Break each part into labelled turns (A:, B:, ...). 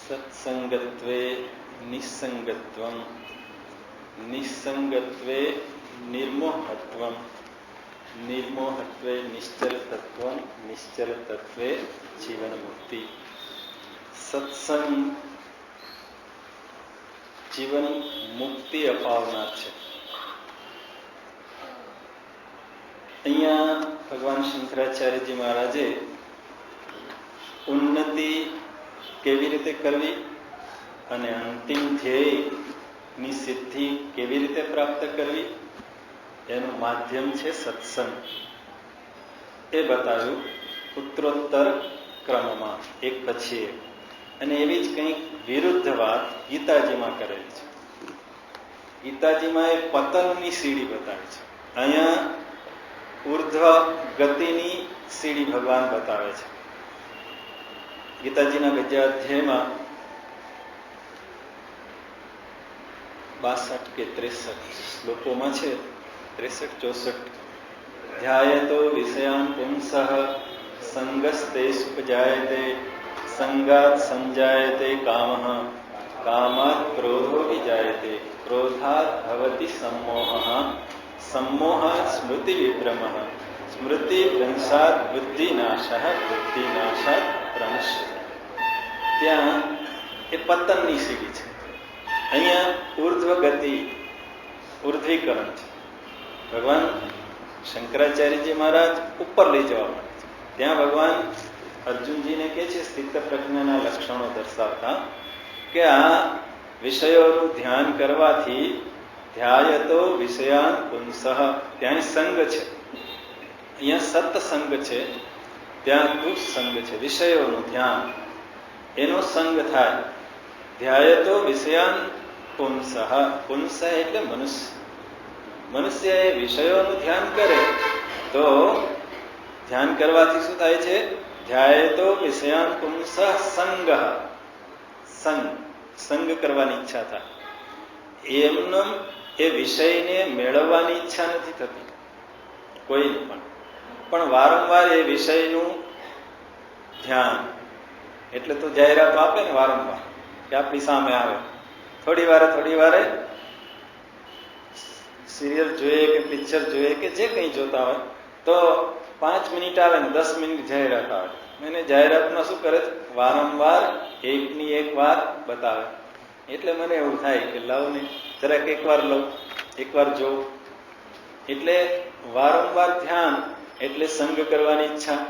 A: સત્સંગત્વે નિસંગત્વમ, નિસંગત્વે નિર્મોહત્વમ, નિર્મોહત્વે નિશ્ચલતત્વમ, નિશ્ચલતત્વે જીવન મુક્તિ. સત્સંગ જીવન મુક્તિ અપાવનાર છે. અહીંયા ભગવાન શંકરાચાર્યજી મહારાજે ઉન્નતિ કેવી રીતે કરવી અને અંતિમ ધ્યેયની સિદ્ધિ કેવી રીતે પ્રાપ્ત કરવી એનું માધ્યમ છે સત્સંગ. એ બતાવ્યું ઉત્તરોત્તર ક્રમમાં એક પછી એક. અને એવી જ કંઈક વિરુદ્ધ વાત ગીતાજીમાં કરેલી છે. ગીતાજીમાં એ પતનની સીડી બતાવી છે. અહીંયા ઉર્ધ્વ ગતિની સીડી ભગવાન બતાવે છે. ગીતાજીના ગદ્યાધ્યાયમાં 62 કે 63 શ્લોકોમાં છે, 63-64. ધ્યાયતો વિષયાન પુંસઃ સંગસ્તે સુપજાયતે, સંગાત સંજાયતે કામઃ, કામાત ક્રોધો વિજાયતે, ક્રોધાત ભવતિ सम्मोहः, सम्मोहात् સ્મૃતિ વિભ્રમઃ, સ્મૃતિ ભ્રંશાત બુદ્ધિનાશઃ, બુદ્ધિનાશાત પ્રણશ્યતિ. ત્યાં એ પતનની સીડી છે. અહીંયા ઉર્ધ્વ ગતિ, ઉર્ધ્વીકરણ છે. ભગવાન શંકરાચાર્યજી મહારાજ ઉપર લઈ જવા માંગે છે. ત્યાં ભગવાન અર્જુનજીને કહે છે સ્થિત પ્રજ્ઞાના લક્ષણો દર્શાવતા કે આ વિષયોનું ધ્યાન કરવાથી ધ્યાયતો વિષયાન પુંસઃ, ત્યાં સંગ છે. અહીંયા સત્સંગ છે, ત્યાં દુઃસંગ છે. વિષયોનું ધ્યાન, એનો સંગ થાય. ધ્યાયતો વિષયાન પુંસઃ, પુંસઃ એટલે મનુષ્ય. મનુષ્ય એ વિષયોનું ધ્યાન કરે તો ધ્યાન કરવાથી શું થાય છે? ધ્યાયતો વિષયાન પુંસઃ સંગ, સંગ કરવાની ઈચ્છા થાય. એમનો એ વિષયને મેળવવાની ઈચ્છા નથી થતી કોઈને પણ વારંવાર એ વિષયનું ધ્યાન. એટલે તો જાહેરાતો આપે ને વારંવાર કે આપણી સામે આવે. થોડી વારે સિરિયલ જોઈએ કે પિક્ચર જોઈએ કે જે કંઈ જોતા હોય તો 5 મિનિટ આવે ને 10 મિનિટ જાહેરાત આવે. એને જાહેરાતમાં શું કરે? વારંવાર એકની એક વાત બતાવે. એટલે મને એવું થાય કે લાવ ને જરાક એકવાર લઉં, એકવાર જોઉં. એટલે વારંવાર ધ્યાન એટલે સંગ કરવાની ઈચ્છા.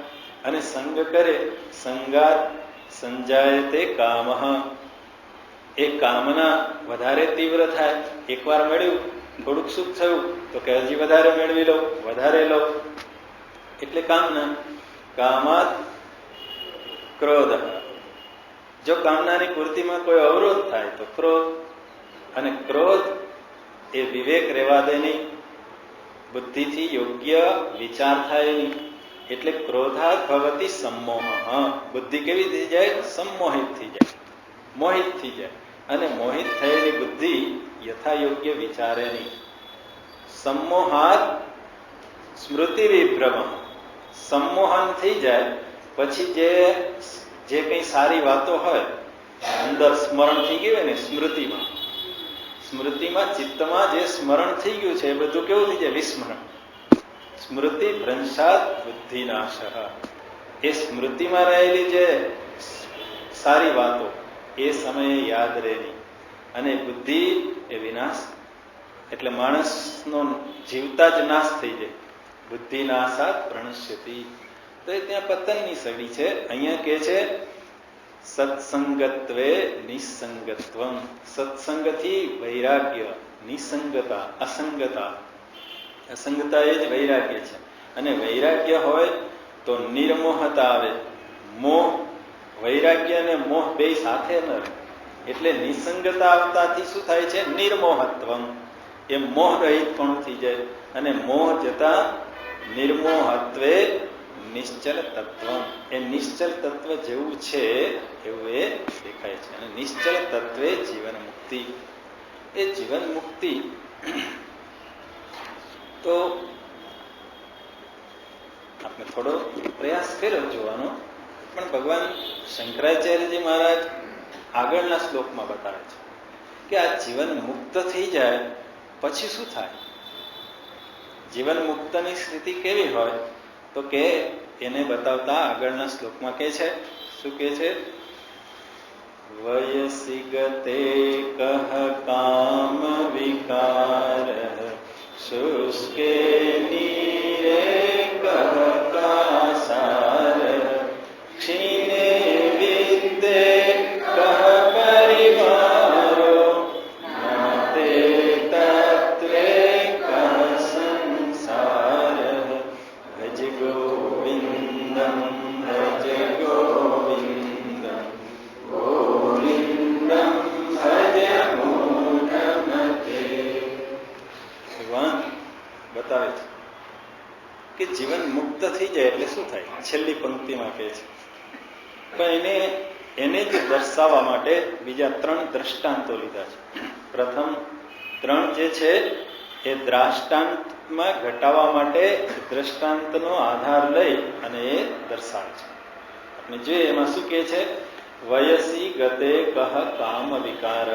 A: અને સંગ કરે સંગાત સંજાયતે કામઃ, એ કામના વધારે તીવ્ર થાય. એકવાર મળ્યું, થોડુંક સુખ થયું તો કે હજી વધારે મેળવી લઉં, વધારે લઉં. એટલે કામના. કામાત ક્રોધ, જો કામનાની પૂર્તિમાં કોઈ અવરોધ થાય તો ક્રોધ. અને ક્રોધ એ વિવેક રહેવા દે નહીં, બુદ્ધિથી યોગ્ય વિચાર થાય નહીં. એટલે ક્રોધાત ભવતિ सम्मोहः, બુદ્ધિ કેવી થઈ જાય? સંમોહિત થઈ જાય, મોહિત થઈ જાય. અને મોહિત થયેલી બુદ્ધિ યથા યોગ્ય વિચારે નહીં. सम्मोहात् સ્મૃતિ વિભ્રમઃ, સંમોહન થઈ જાય પછી જે કંઈ સારી વાતો હોય અંદર સ્મરણ થઈ ગયું હોય ને, સ્મૃતિમાં ચિત્તમાં જે સ્મરણ થઈ ગયું છે એ બધું કેવું થઈ જાય? વિસ્મરણ. સ્મૃતિ ભ્રંશાત બુદ્ધિનાશઃ, એ સ્મૃતિમાં રહેલી જે સારી વાતો એ સમયે યાદ રહે નહીં. અને બુદ્ધિ એ વિનાશ, એટલે માણસનો જીવતા જ નાશ થઈ જાય. બુદ્ધિનાશાત પ્રણશ્યતિ. તો એ ત્યાં પતનની સડી છે. અહીંયા કે છે સત્સંગત્વે નિસંગત્વમ, સત્સંગથી વૈરાગ્ય, નિસંગતા અસંગતા. અસંગતા એ જ વૈરાગ્ય છે. અને વૈરાગ્ય હોય તો નિર્મોહતા આવે. મોહ, વૈરાગ્ય અને મોહ બે સાથે ન રહે. એટલે નિસંગતા આવતાથી શું થાય છે? નિર્મોહત્વમ, એ મોહ રહિત પણ થઈ જાય. અને મોહ જતા નિર્મોહત્વે નિશ્ચલ તત્વમ, એ નિશ્ચલ તત્વ જેવું છે એવું એ દેખાય છે. અને નિશ્ચલ તત્વે જીવન મુક્તિ. એ જીવન મુક્તિ તો આપણે થોડો પ્રયાસ કર્યો જોવાનો, પણ ભગવાન શંકરાચાર્યજી મહારાજ આગળના શ્લોકમાં બતાવે છે કે આ જીવન મુક્ત થઈ જાય પછી શું થાય. જીવન મુક્તની સ્થિતિ કેવી હોય તો કે એને બતાવતા આગળના શ્લોકમાં કે છે, શું કે છે? વયસી ગતે કહ કામ વિકાર શુષ્કે નીરે કહ કાસાર ક્ષીણે વિદ્તે કહ પરિવારો નાતે તત્રે કહ સંસાર ભજ ગોવિંદમ ભજ ગોવિંદમ ગોવિંદમ ભજ મૂઢમતે. ભગવાન બતાવે છે કે જીવન મુક્ત થઈ જાય એટલે શું થાય. છેલ્લી પંક્તિમાં કહે છે, પણ એને જ દર્શાવવા માટે બીજા 3 દ્રષ્ટાંતો લીધા છે. પ્રથમ 3 જે છે એ દ્રાષ્ટાંતમાં ઘટાડવા માટે દ્રષ્ટાંતનો આધાર લઈ અને એ દર્શાવે છે. આપણે જોઈએ એમાં શું કહે છે? વયસી ગતે કહ કામ વિકાર.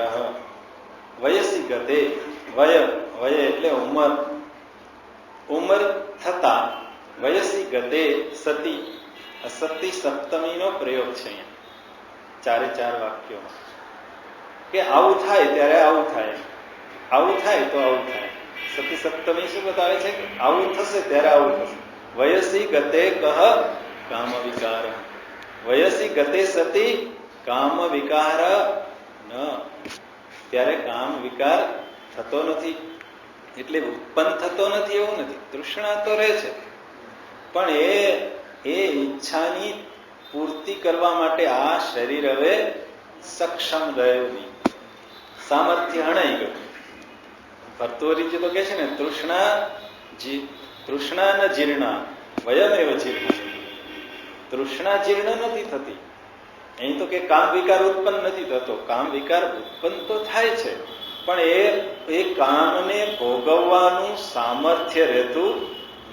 A: વયસી ગતે, વય એટલે ઉંમર થતા વયસી ગતે સતી, સતી સપ્તમીનો પ્રયોગ છે અહીંયા 4 વાક્યોમાં કે આવું થાય ત્યારે આવું થાય, આવું થાય તો આવું થાય. સતી સપ્તમી શું બતાવે છે? આવું થશે ત્યારે આવું થશે. વયસી ગતે કહ કામ વિકાર. વયસી ગતે સતી કામ વિકાર ન, ત્યારે કામ વિકાર થતો નથી. એટલે ઉત્પન્ન થતો નથી એવું નથી, તૃષ્ણા તો રહે છે, પણ એ ઈચ્છાની પૂર્તિ કરવા માટે આ શરીર હવે સક્ષમ રહ્યું નહીં, સામર્થ્ય હણાઈ ગયું. ભર્તૃહરિજી તો કે છે ને, તૃષ્ણા ન જીર્ણા વયમેવ જીર્ણા. તૃષ્ણા જીર્ણ નથી થતી. અહીં તો કે કામ વિકાર ઉત્પન્ન નથી થતો. કામ વિકાર ઉત્પન્ન તો થાય છે, પણ એ કામને ભોગવવાનું સામર્થ્ય રહેતું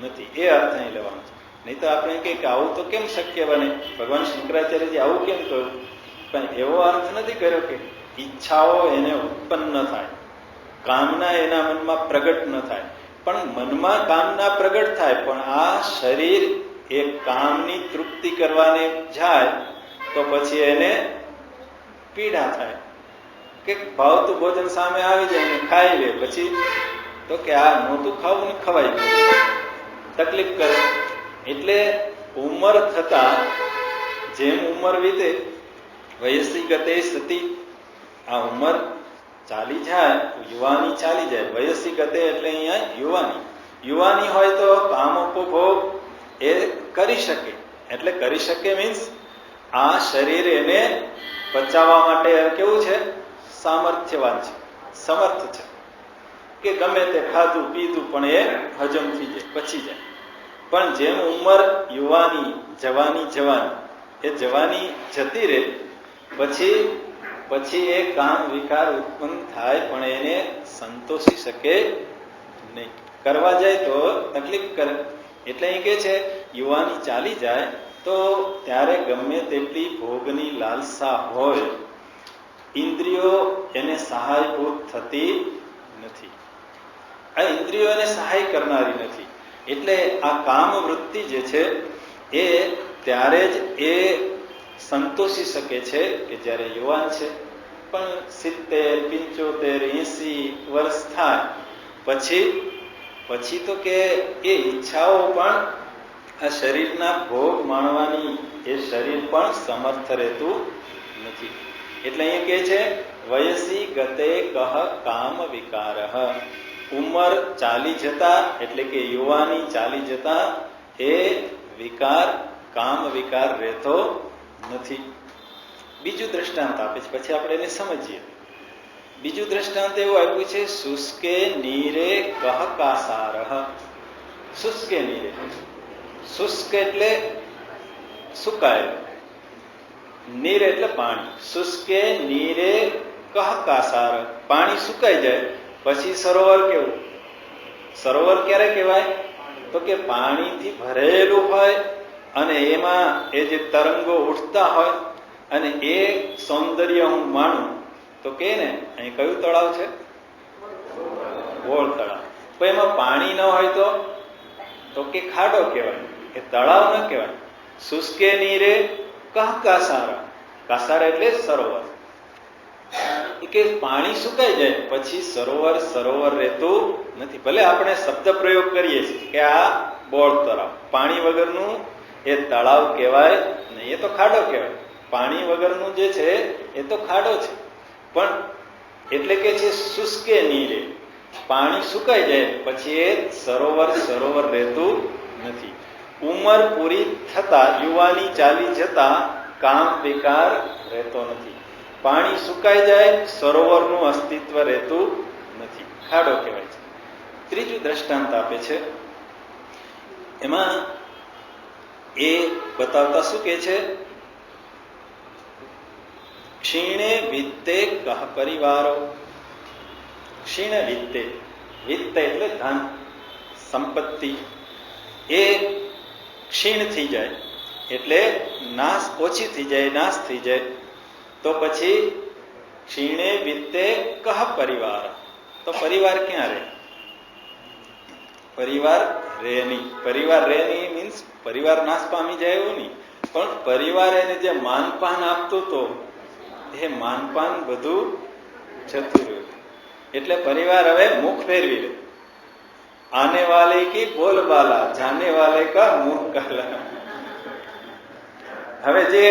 A: નથી. એ અર્થ અહીં લેવાનો છે. નહીં તો આપણે કહીએ કે આવું તો કેમ શક્ય બને, ભગવાન શંકરાચાર્યજી આવું કેમ કહ્યું? પણ એવો અર્થ નથી કર્યો કે ઈચ્છાઓ એને ઉત્પન્ન ન થાય, કામના એના મનમાં પ્રગટ ન થાય. પણ મનમાં કામના પ્રગટ થાય, પણ આ શરીર એ કામની તૃપ્તિ કરવાને જાય તો પછી એને પીડા થાય કે ભાવતું ભોજન સામે આવી જાય ને ખાઈ લે, પછી તો કે આ નહોતું ખાવું ને ખવાઈ ગયું, તકલીફ કરે. એટલે ઉંમર થતા જેમ ઉંમર વીતે, વયસી ગતે સતી, આ ઉંમર ચાલી જાય, યુવાની ચાલી જાય. વયસી ગતે એટલે અહીંયા યુવાની. યુવાની હોય તો કામ ઉપભોગ એ કરી શકે. એટલે કરી શકે મીન્સ આ શરીર એને પચાવવા માટે કેવું છે? સામર્થ્યવાન છે, સમર્થ છે કે ગમે તે ખાધું પીધું પણ એ હજમ થઈ જાય, પચી જાય. પણ જેમ ઉંમર યુવાની, જવાની એ જવાની જતી રહે, પછી એ કામ વિકાર ઉત્પન્ન થાય, પણ એને સંતોષી શકે નહીં. કરવા જાય તો તકલીફ કરે. એટલે અહીં કે છે યુવાની ચાલી જાય તો ત્યારે ગમે તેટલી ભોગની લાલસા હોય, ઇન્દ્રિયો એને સહાયભૂત થતી નથી. આ ઇન્દ્રિયો એને સહાય કરનારી નથી. એટલે આ કામ વૃત્તિ જે છે એ ત્યારે જ એ સંતોષી શકે છે કે જ્યારે યુવાન છે. પણ 70, 75, 80 વર્ષ થાય પછી તો કે એ ઈચ્છાઓ પણ આ શરીરના ભોગ માણવાની એ શરીર પણ સમર્થ રહેતું નથી. એટલે અહીંયા કહે છે વયસી ગતે કહ કામ વિકાર. ઉંમર ચાલી જતા એટલે કે યુવાની ચાલી જતા એ વિકાર, કામ વિકાર રહેતો નથી. બીજું દ્રષ્ટાંત આપે છે, પછી આપણે એને સમજીએ. બીજું દ્રષ્ટાંત એવું આપ્યું છે, શુષ્કે નીરે કહ કાસાર. શુષ્કે નીરે, શુષ્ક એટલે સુકાય, નીર એટલે પાણી. શુષ્કે નીરે કહ કાસાર, પાણી સુકાઈ જાય પછી સરોવર કેવું? સરોવર ક્યારે કહેવાય? તો કે પાણીથી ભરેલું હોય અને એમાં એ જે તરંગો ઉઠતા હોય અને એ સૌંદર્ય હું માણું તો કે ને અહીં કયું તળાવ છે? ગોળ તળાવ. તો એમાં પાણી ન હોય તો કે ખાડો કહેવાય, એ તળાવ ન કહેવાય. શુષ્કે નીરે કહ કાસારા, કાસારા એટલે સરોવર. કે પાણી સુકાઈ જાય પછી સરોવર રહેતું નથી. ભલે આપણે શબ્દ પ્રયોગ કરીએ છીએ કે આ બોળ તળાવ, પાણી વગરનું એ તળાવ કહેવાય નહીં, એ તો ખાડો કહેવાય. પાણી વગરનું જે છે એ તો ખાડો છે. પણ એટલે કે છે શુષ્કે નીરે, પાણી સુકાઈ જાય પછી એ સરોવર રહેતું નથી. ઉંમર પૂરી થતા, યુવાની ચાલી જતા કામ વિકાર રહેતો નથી. પાણી સુકાઈ જાય સરોવરનું અસ્તિત્વ રહેતું નથી, ખાડો કહેવાય છે. ત્રીજું દ્રષ્ટાંત આપે છે, એમાં એ બતાવતા શું કે છે? ક્ષીણે વિત્તે કહ પરિવારો. ક્ષીણ વિત્તે, વિત્ત એટલે ધન, સંપત્તિ. એ ક્ષીણ થઈ જાય એટલે નાશ, ઓછી થઈ જાય, નાશ થઈ જાય. તો પછી ક્ષીણે વિત્તે કહ પરિવાર, તો પરિવાર ક્યાં રહે? પરિવાર રહે નહીં. પરિવાર રહે નહીં મીન્સ પરિવાર નાશ પામી જાય એવું નહીં, પણ પરિવાર એને જે માનપાન આપતું તો એ માનપાન બધું જતું રહ્યું. એટલે પરિવાર હવે મુખ ફેરવી લે. આને વાલે કી બોલબાલા, જાને વાલે કા મુખ કાલા. હવે જે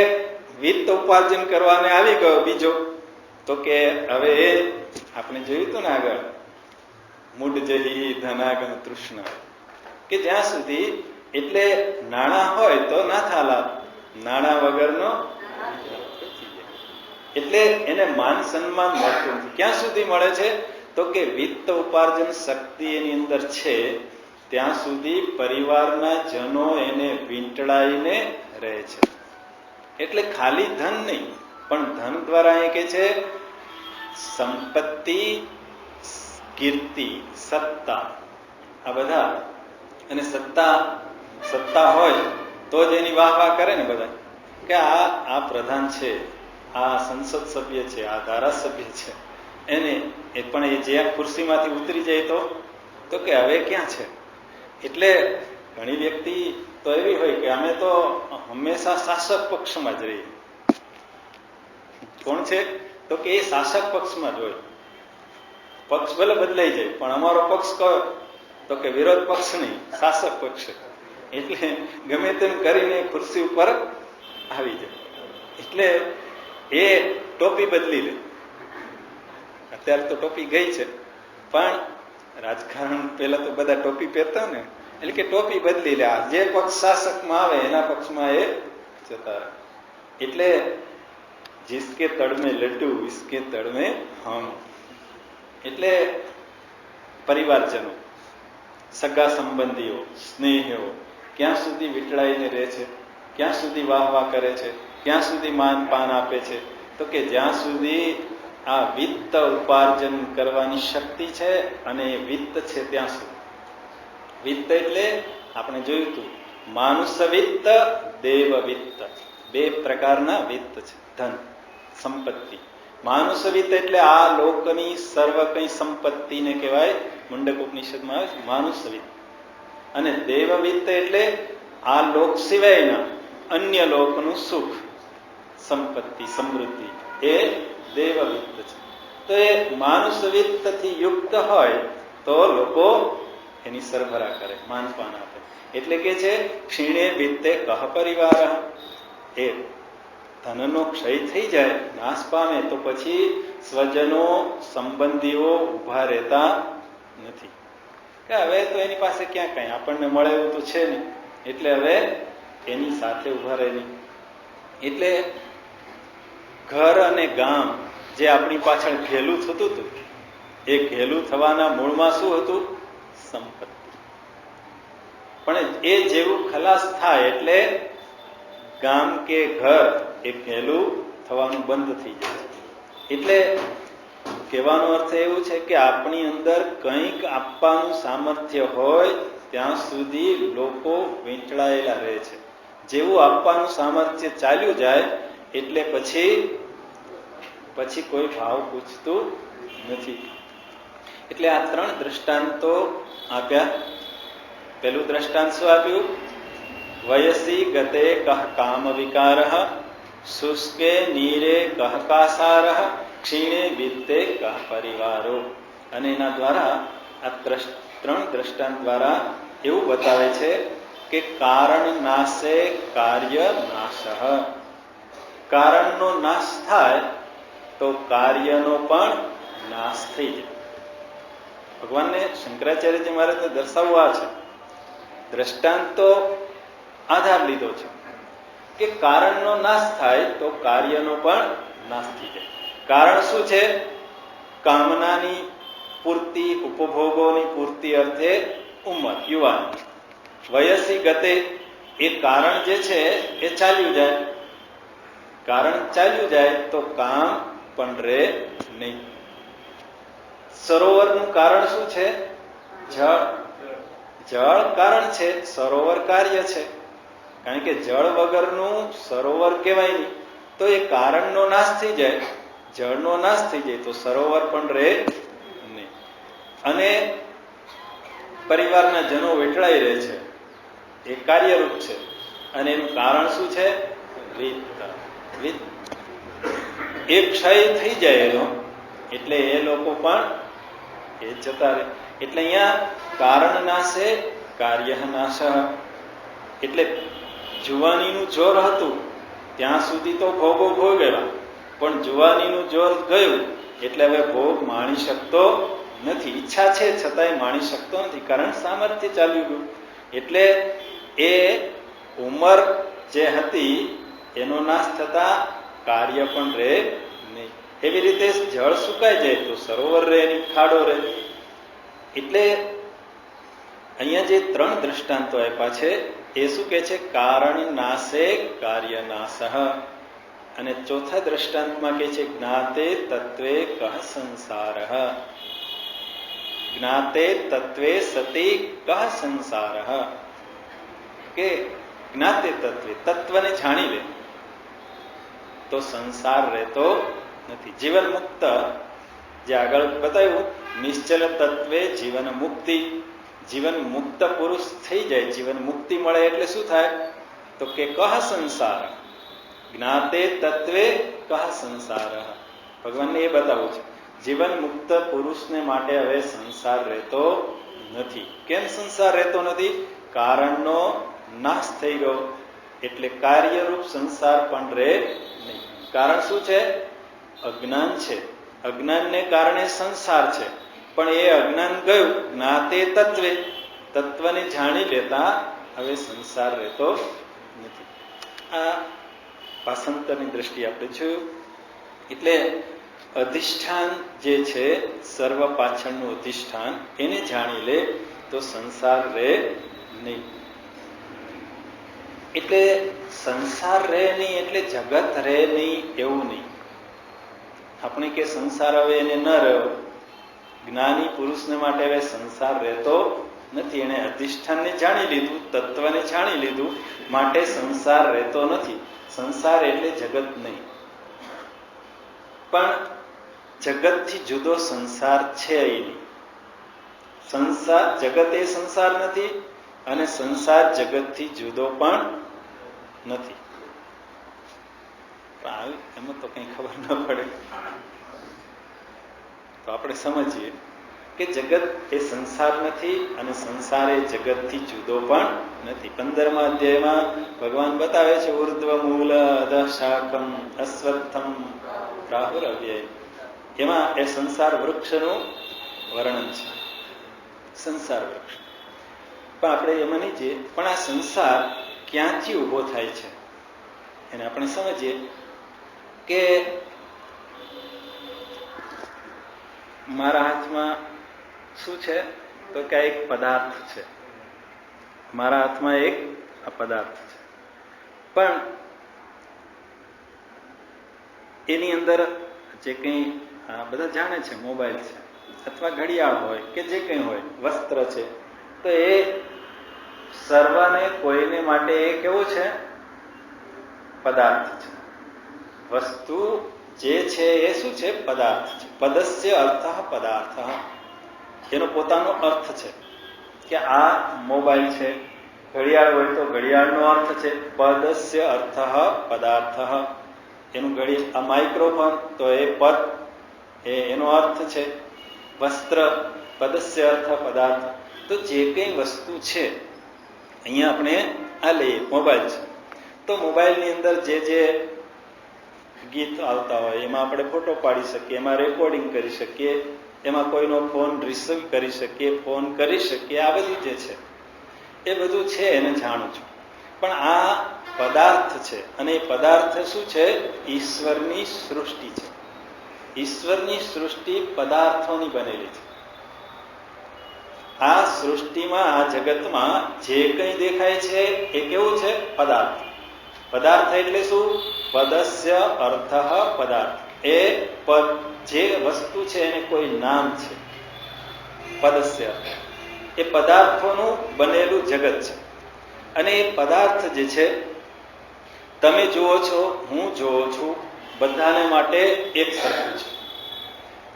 A: વિત્ત ઉપાર્જન કરવાને આવી ગયો બીજો, તો કે હવે એ આપણે જોયું હતું ને આગળ, મૂઢ જહી ધનાગમ તૃષ્ણ, કે જ્યાં સુધી એટલે નાણાં હોય તો ના થાલા, નાણાં વગરનો એટલે એને માન સન્માન મળતું નથી. ક્યાં સુધી મળે છે? તો કે વિત્ત ઉપાર્જન શક્તિ એની અંદર છે ત્યાં સુધી પરિવારના જનો એને વીંટળાઈને રહે છે. એટલે ખાલી ધન નહીં, પણ ધન દ્વારા એ કે છે સંપત્તિ, કીર્તિ, સત્તા, આ બધા. અને સત્તા હોય તો જ એની વાહ કરે ને બધા, કે આ પ્રધાન છે, આ સંસદ સભ્ય છે, આ ધારાસભ્ય છે. એને એ પણ એ જે ખુરશીમાંથી ઉતરી જાય તો કે હવે ક્યાં છે? એટલે ઘણી વ્યક્તિ તો એવી હોય કે અમે તો હંમેશા શાસક પક્ષમાં જ રહીએ. કોણ છે? તો કે એ શાસક પક્ષમાં જ હોય. પક્ષ ભલે બદલાઈ જાય પણ અમારો પક્ષ કયો? તો કે વિરોધ પક્ષ નહીં, શાસક પક્ષ. એટલે ગમે તેમ કરીને ખુરશી ઉપર આવી જાય. એટલે એ ટોપી બદલી લે. અત્યારે તો ટોપી ગઈ છે, પણ રાજકારણ પેલા તો બધા ટોપી પહેરતા ને, એટલે કે ટોપી બદલી લે. જે પક્ષ શાસકમાં આવે એના પક્ષમાં એ જતા રહે. એટલે जिसके तड़ में लड्डू इसके तड़ में हम. એટલે પરિવારજનો, સગા સંબંધીઓ, સ્નેહીઓ ક્યાં સુધી વીંટળાઈને રહે છે? ક્યાં સુધી વાહ કરે છે? ક્યાં સુધી માન પાન આપે છે? તો કે જ્યાં સુધી આ વિત્ત ઉપાર્જન કરવાની શક્તિ છે અને વિત્ત છે ત્યાં સુધી. વિત્ત એટલે આપણે જોયું હતું, માનુષ વિત્ત, દેવ વિત્ત, બે પ્રકારના વિત્ત છે. ધન, સંપત્તિ. માનુષ વિત્ત એટલે આ લોકની સર્વ કઈ સંપત્તિને કહેવાય, મુંડક ઉપનિષદમાં આવે છે માનુષ વિત્ત. અને દેવ વિત્ત એટલે આ લોક સિવાયના અન્ય લોકનું સુખ, સંપત્તિ, સમૃદ્ધિ, એ દેવ વિત્ત છે. તો એ માનુષ વિત્તથી યુક્ત હોય તો લોકો એની સરભરા કરે, માનપાન આપે. એટલે કે છે ક્ષીણે વિત્તે કહ પરિવાર. એ ધનનો ક્ષય થઈ જાય, નાશ પામે, તો પછી સ્વજનો, સંબંધીઓ ઉભા રહેતા નથી. કે હવે તો એની પાસે ક્યાં કઈ આપણને મળે એવું તો છે નહીં, એટલે હવે એની સાથે ઉભા રહે નહીં. એટલે ઘર અને ગામ જે આપણી પાછળ ઘેલું થતું હતું, એ ઘેલું થવાના મૂળમાં શું હતું? સંપત્તિ. પણ એ જેવું ખલાસ થાય એટલે ગામ કે ઘર એ ઘેલું થવાનું બંધ થઈ જાય. એટલે કહેવાનો અર્થ એવું છે કે આપણી અંદર કંઈક આપવાનું સામર્થ્ય હોય ત્યાં સુધી લોકો વીંટળાયેલા રહે છે. જેવું આપવાનું સામર્થ્ય ચાલ્યું જાય એટલે પછી કોઈ ભાવ પૂછતું નથી. એટલે આ 3 દ્રષ્ટાંતો આપ્યા. પેલું દ્રષ્ટાંત શું આપ્યું? વયસી ગતે કહ કામ વિકારઃ, શુષ્કે નીરે કહ કાસારઃ, ક્ષીણે વિત્તે કહ પરિવારો. અને એના દ્વારા આ 3 દ્રષ્ટાંત દ્વારા એવું બતાવે છે કે કારણ નાશે કાર્ય નાશઃ. કારણનો નાશ થાય તો કાર્યનો પણ નાશ થઈ જાય. ભગવાનને શંકરાચાર્યજી મહારાજને દર્શાવવું આ છે. દ્રષ્ટાંતો આધાર લીધો છે કે કારણનો નાશ થાય તો કાર્યનો પણ નાશ થઈ જાય. કારણ શું છે? કામનાની પૂર્તિ, ઉપભોગોની પૂર્તિ અર્થે ઉંમર, યુવાન. વયસી ગતે, એ કારણ જે છે એ ચાલ્યું જાય. કારણ ચાલ્યું જાય તો કામ પણ રહે નહીં. સરોવરનું કારણ શું છે? જળ. જળ કારણ છે, સરોવર કાર્ય છે. કારણ કે જળ વગરનું સરોવર કહેવાય નહીં. તો એ કારણનો નાશ થઈ જાય, જળનો નાશ થઈ જાય તો સરોવર પણ રહે નહીં. અને પરિવારના જનો વેઠળાઈ રહે છે, એ કાર્યરૂપ છે. અને એનું કારણ શું છે? વિત્ત. એ ક્ષય થઈ જાય એનો, એટલે એ લોકો પણ એ જતા રહે. એટલે અહીંયા કારણ નાશે કાર્ય નાશ. એટલે જુવાનીનું જોર હતું ત્યાં સુધી તો ભોગો ભોગવ્યા, પણ જુવાનીનું જોર ગયું એટલે હવે ભોગ માણી શકતો નથી. ઈચ્છા છે છતાંય માણી શકતો નથી, કારણ સામર્થ્ય ચાલ્યું ગયું. એટલે એ ઉંમર જે હતી એનો નાશ થતા કાર્ય પણ રહે નહીં. એવી રીતે જળ સુકાઈ જાય તો સરોવર રહે નહીં, ખાડો રહે. એટલે અહીંયા જે 3 દ્રષ્ટાંતો આપ્યા છે એ શું કે છે? કારણ નાશે કાર્ય નાશઃ. અને ચોથા દ્રષ્ટાંતમાં કે છે જ્ઞાતે તત્વે કહ સંસારઃ. જ્ઞાતે તત્વે સતી કહ સંસારઃ. કે જ્ઞાતે તત્વે, તત્વને જાણી લે તો સંસાર રહેતો નથી. જીવન મુક્ત, જે આગળ બતાવ્યું, નિશ્ચલ તત્વે જીવન મુક્તિ. જીવન મુક્ત પુરુષ થઈ જાય, જીવન મુક્તિ મળે એટલે શું થાય? તો કે કહ સંસાર. જ્ઞાતે તત્વે કહ સંસાર. ભગવાનને એ બતાવવું છે. જીવન મુક્ત પુરુષને માટે હવે સંસાર રહેતો નથી. કેમ સંસાર રહેતો નથી? કારણનો નાશ થઈ ગયો, એટલે કાર્યરૂપ સંસાર પણ રહે નહીં. કારણ શું છે? અજ્ઞાન છે. અજ્ઞાનને કારણે સંસાર છે, પણ એ અજ્ઞાન ગયું. જ્ઞાતે તત્વે, તત્વને જાણી લેતા હવે સંસાર રહેતો નથી. આ ભાષાંતરની દ્રષ્ટિએ આપણે જોયું. એટલે અધિષ્ઠાન જે છે, સર્વ પાછળનું અધિષ્ઠાન, એને જાણી લે તો સંસાર રહે નહીં. એટલે સંસાર રહે નહીં એટલે જગત રહે નહીં એવું નહીં. આપણે કે સંસાર હવે એને ન રહ્યો. જ્ઞાની પુરુષને માટે હવે સંસાર રહેતો નથી. એને અધિષ્ઠાનને જાણી લીધું, તત્વને જાણી લીધું, માટે સંસાર રહેતો નથી. સંસાર એટલે જગત નહીં, પણ જગતથી જુદો સંસાર છે નહીં. સંસાર, જગત એ સંસાર નથી અને સંસાર જગતથી જુદો પણ નથી. એમાં તો કઈ ખબર ન પડે તો આપણે સમજીએ કે જગત એ સંસાર નથી અને સંસાર એ જગતથી જુદો પણ નથી. 15મા અધ્યાયમાં ભગવાન બતાવે છે ઉર્ધ્વ મૂલ અધઃ શાકમ અશ્વત્થમ રાહુલ અવ્યય. એમાં એ સંસાર વૃક્ષનું વર્ણન છે. સંસાર વૃક્ષ પણ આપણે એમાં નહીં જઈએ. પણ આ સંસાર ક્યાંથી ઉભો થાય છે એને આપણે સમજીએ કે મારા હાથમાં શું છે? તો કે એક પદાર્થ છે. મારા હાથમાં એક આ પદાર્થ છે, પણ એની અંદર જે કંઈ બધા જાણે છે, મોબાઈલ છે અથવા ઘડિયાળ હોય કે જે કંઈ હોય, વસ્ત્ર છે, તો એ સર્વને કોઈને માટે એ કેવું છે? પદાર્થ છે. વસ્તુ જે છે એ શું છે? પદાર્થ છે. પદસ્ય અર્થ પદાર્થ, એનો પોતાનો અર્થ છે. કે આ મોબાઈલ છે, ઘડિયાળ હોય તો ઘડિયાળનો અર્થ છે પદસ્ય અર્થ પદાર્થ. એનું આ માઇક્રોફોન તો એ પદ, એનો અર્થ છે. વસ્ત્ર પદસ્ય અર્થ પદાર્થ. તો જે કંઈ વસ્તુ છે, અહીંયા આપણે આ લઈએ મોબાઈલ છે, તો મોબાઈલની અંદર જે ગીત આવતા હોય એમાં આપણે ફોટો પાડી શકીએ, એમાં રેકોર્ડિંગ કરી શકીએ, એમાં કોઈનો ફોન રિસીવ કરી શકીએ, ફોન કરી શકીએ. આ બધું જે છે એ બધું છે, એને જાણું છું. પણ આ પદાર્થ છે, અને એ પદાર્થ શું છે? ઈશ્વરની સૃષ્ટિ છે. ઈશ્વરની સૃષ્ટિ પદાર્થોની બનેલી છે. આ સૃષ્ટિમાં, આ જગતમાં જે કંઈ દેખાય છે એ કેવું છે? પદાર્થ. પદાર્થ એટલે શું? પદસ્ય અર્થ પદાર્થ. એ પદ, જે વસ્તુ છે એને કોઈ નામ છે. પદસ્ય એ પદાર્થોનું બનેલું જગત છે. અને એ પદાર્થ જે છે, તમે જુઓ છો, હું જોઉં છું, બધાને માટે એક સરખું છે.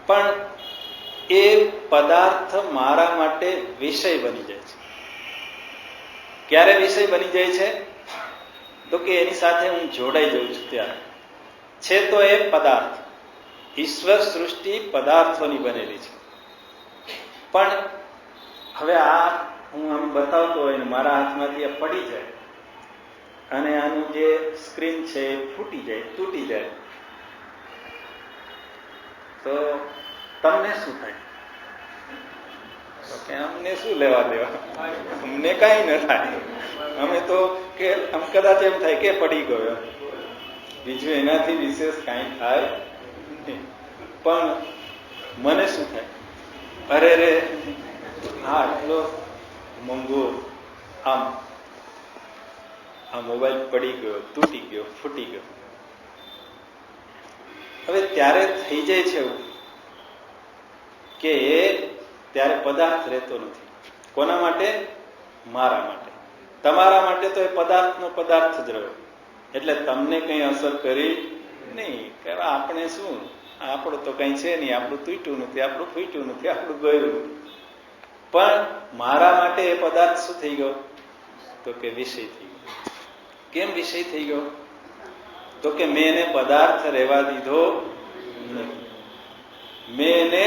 A: પણ એ પદાર્થ મારા માટે વિષય બની જાય છે. ક્યારે વિષય બની જાય છે? તો કે એની સાથે હું જોડાઈ જાઉં છું ત્યારે છે. તો એ પદાર્થ, ઈશ્વર સૃષ્ટિ પદાર્થોની બનેલી છે. પણ હવે આ હું આમ બતાવતો હોય ને મારા હાથમાંથી આ પડી જાય અને આનું જે સ્ક્રીન છે એ ફૂટી જાય, તૂટી જાય, તો તમને શું થાય? કે અમને શું લેવા દેવા, અમને કાંઈ ન થાય. અમે તો કે આમ કદાચ એમ થાય કે પડી ગયો, બીજું એનાથી વિશેષ કાંઈ થાય નહીં. પણ મને શું થાય? અરે રે, હા આટલો મોંઘો આ મોબાઈલ પડી ગયો, તૂટી ગયો, ફૂટી ગયો. હવે ત્યારે થઈ જાય છે એવું કે એ ત્યારે પદાર્થ રહેતો નથી. કોના માટે? મારા માટે. તમારા માટે તો એ પદાર્થનો પદાર્થ જ રહ્યો. એટલે તમને કંઈ અસર કરી નહીં. કે આપણે શું, આપણું તો કંઈ છે નહીં, આપણું તૂટ્યું નથી, આપણું ફૂટ્યું નથી, આપણું ગયું નથી. પણ મારા માટે એ પદાર્થ શું થઈ ગયો? તો કે વિષય થઈ ગયો. કેમ વિષય થઈ ગયો? તો કે મેં એને પદાર્થ રહેવા દીધો નહીં. મેં એને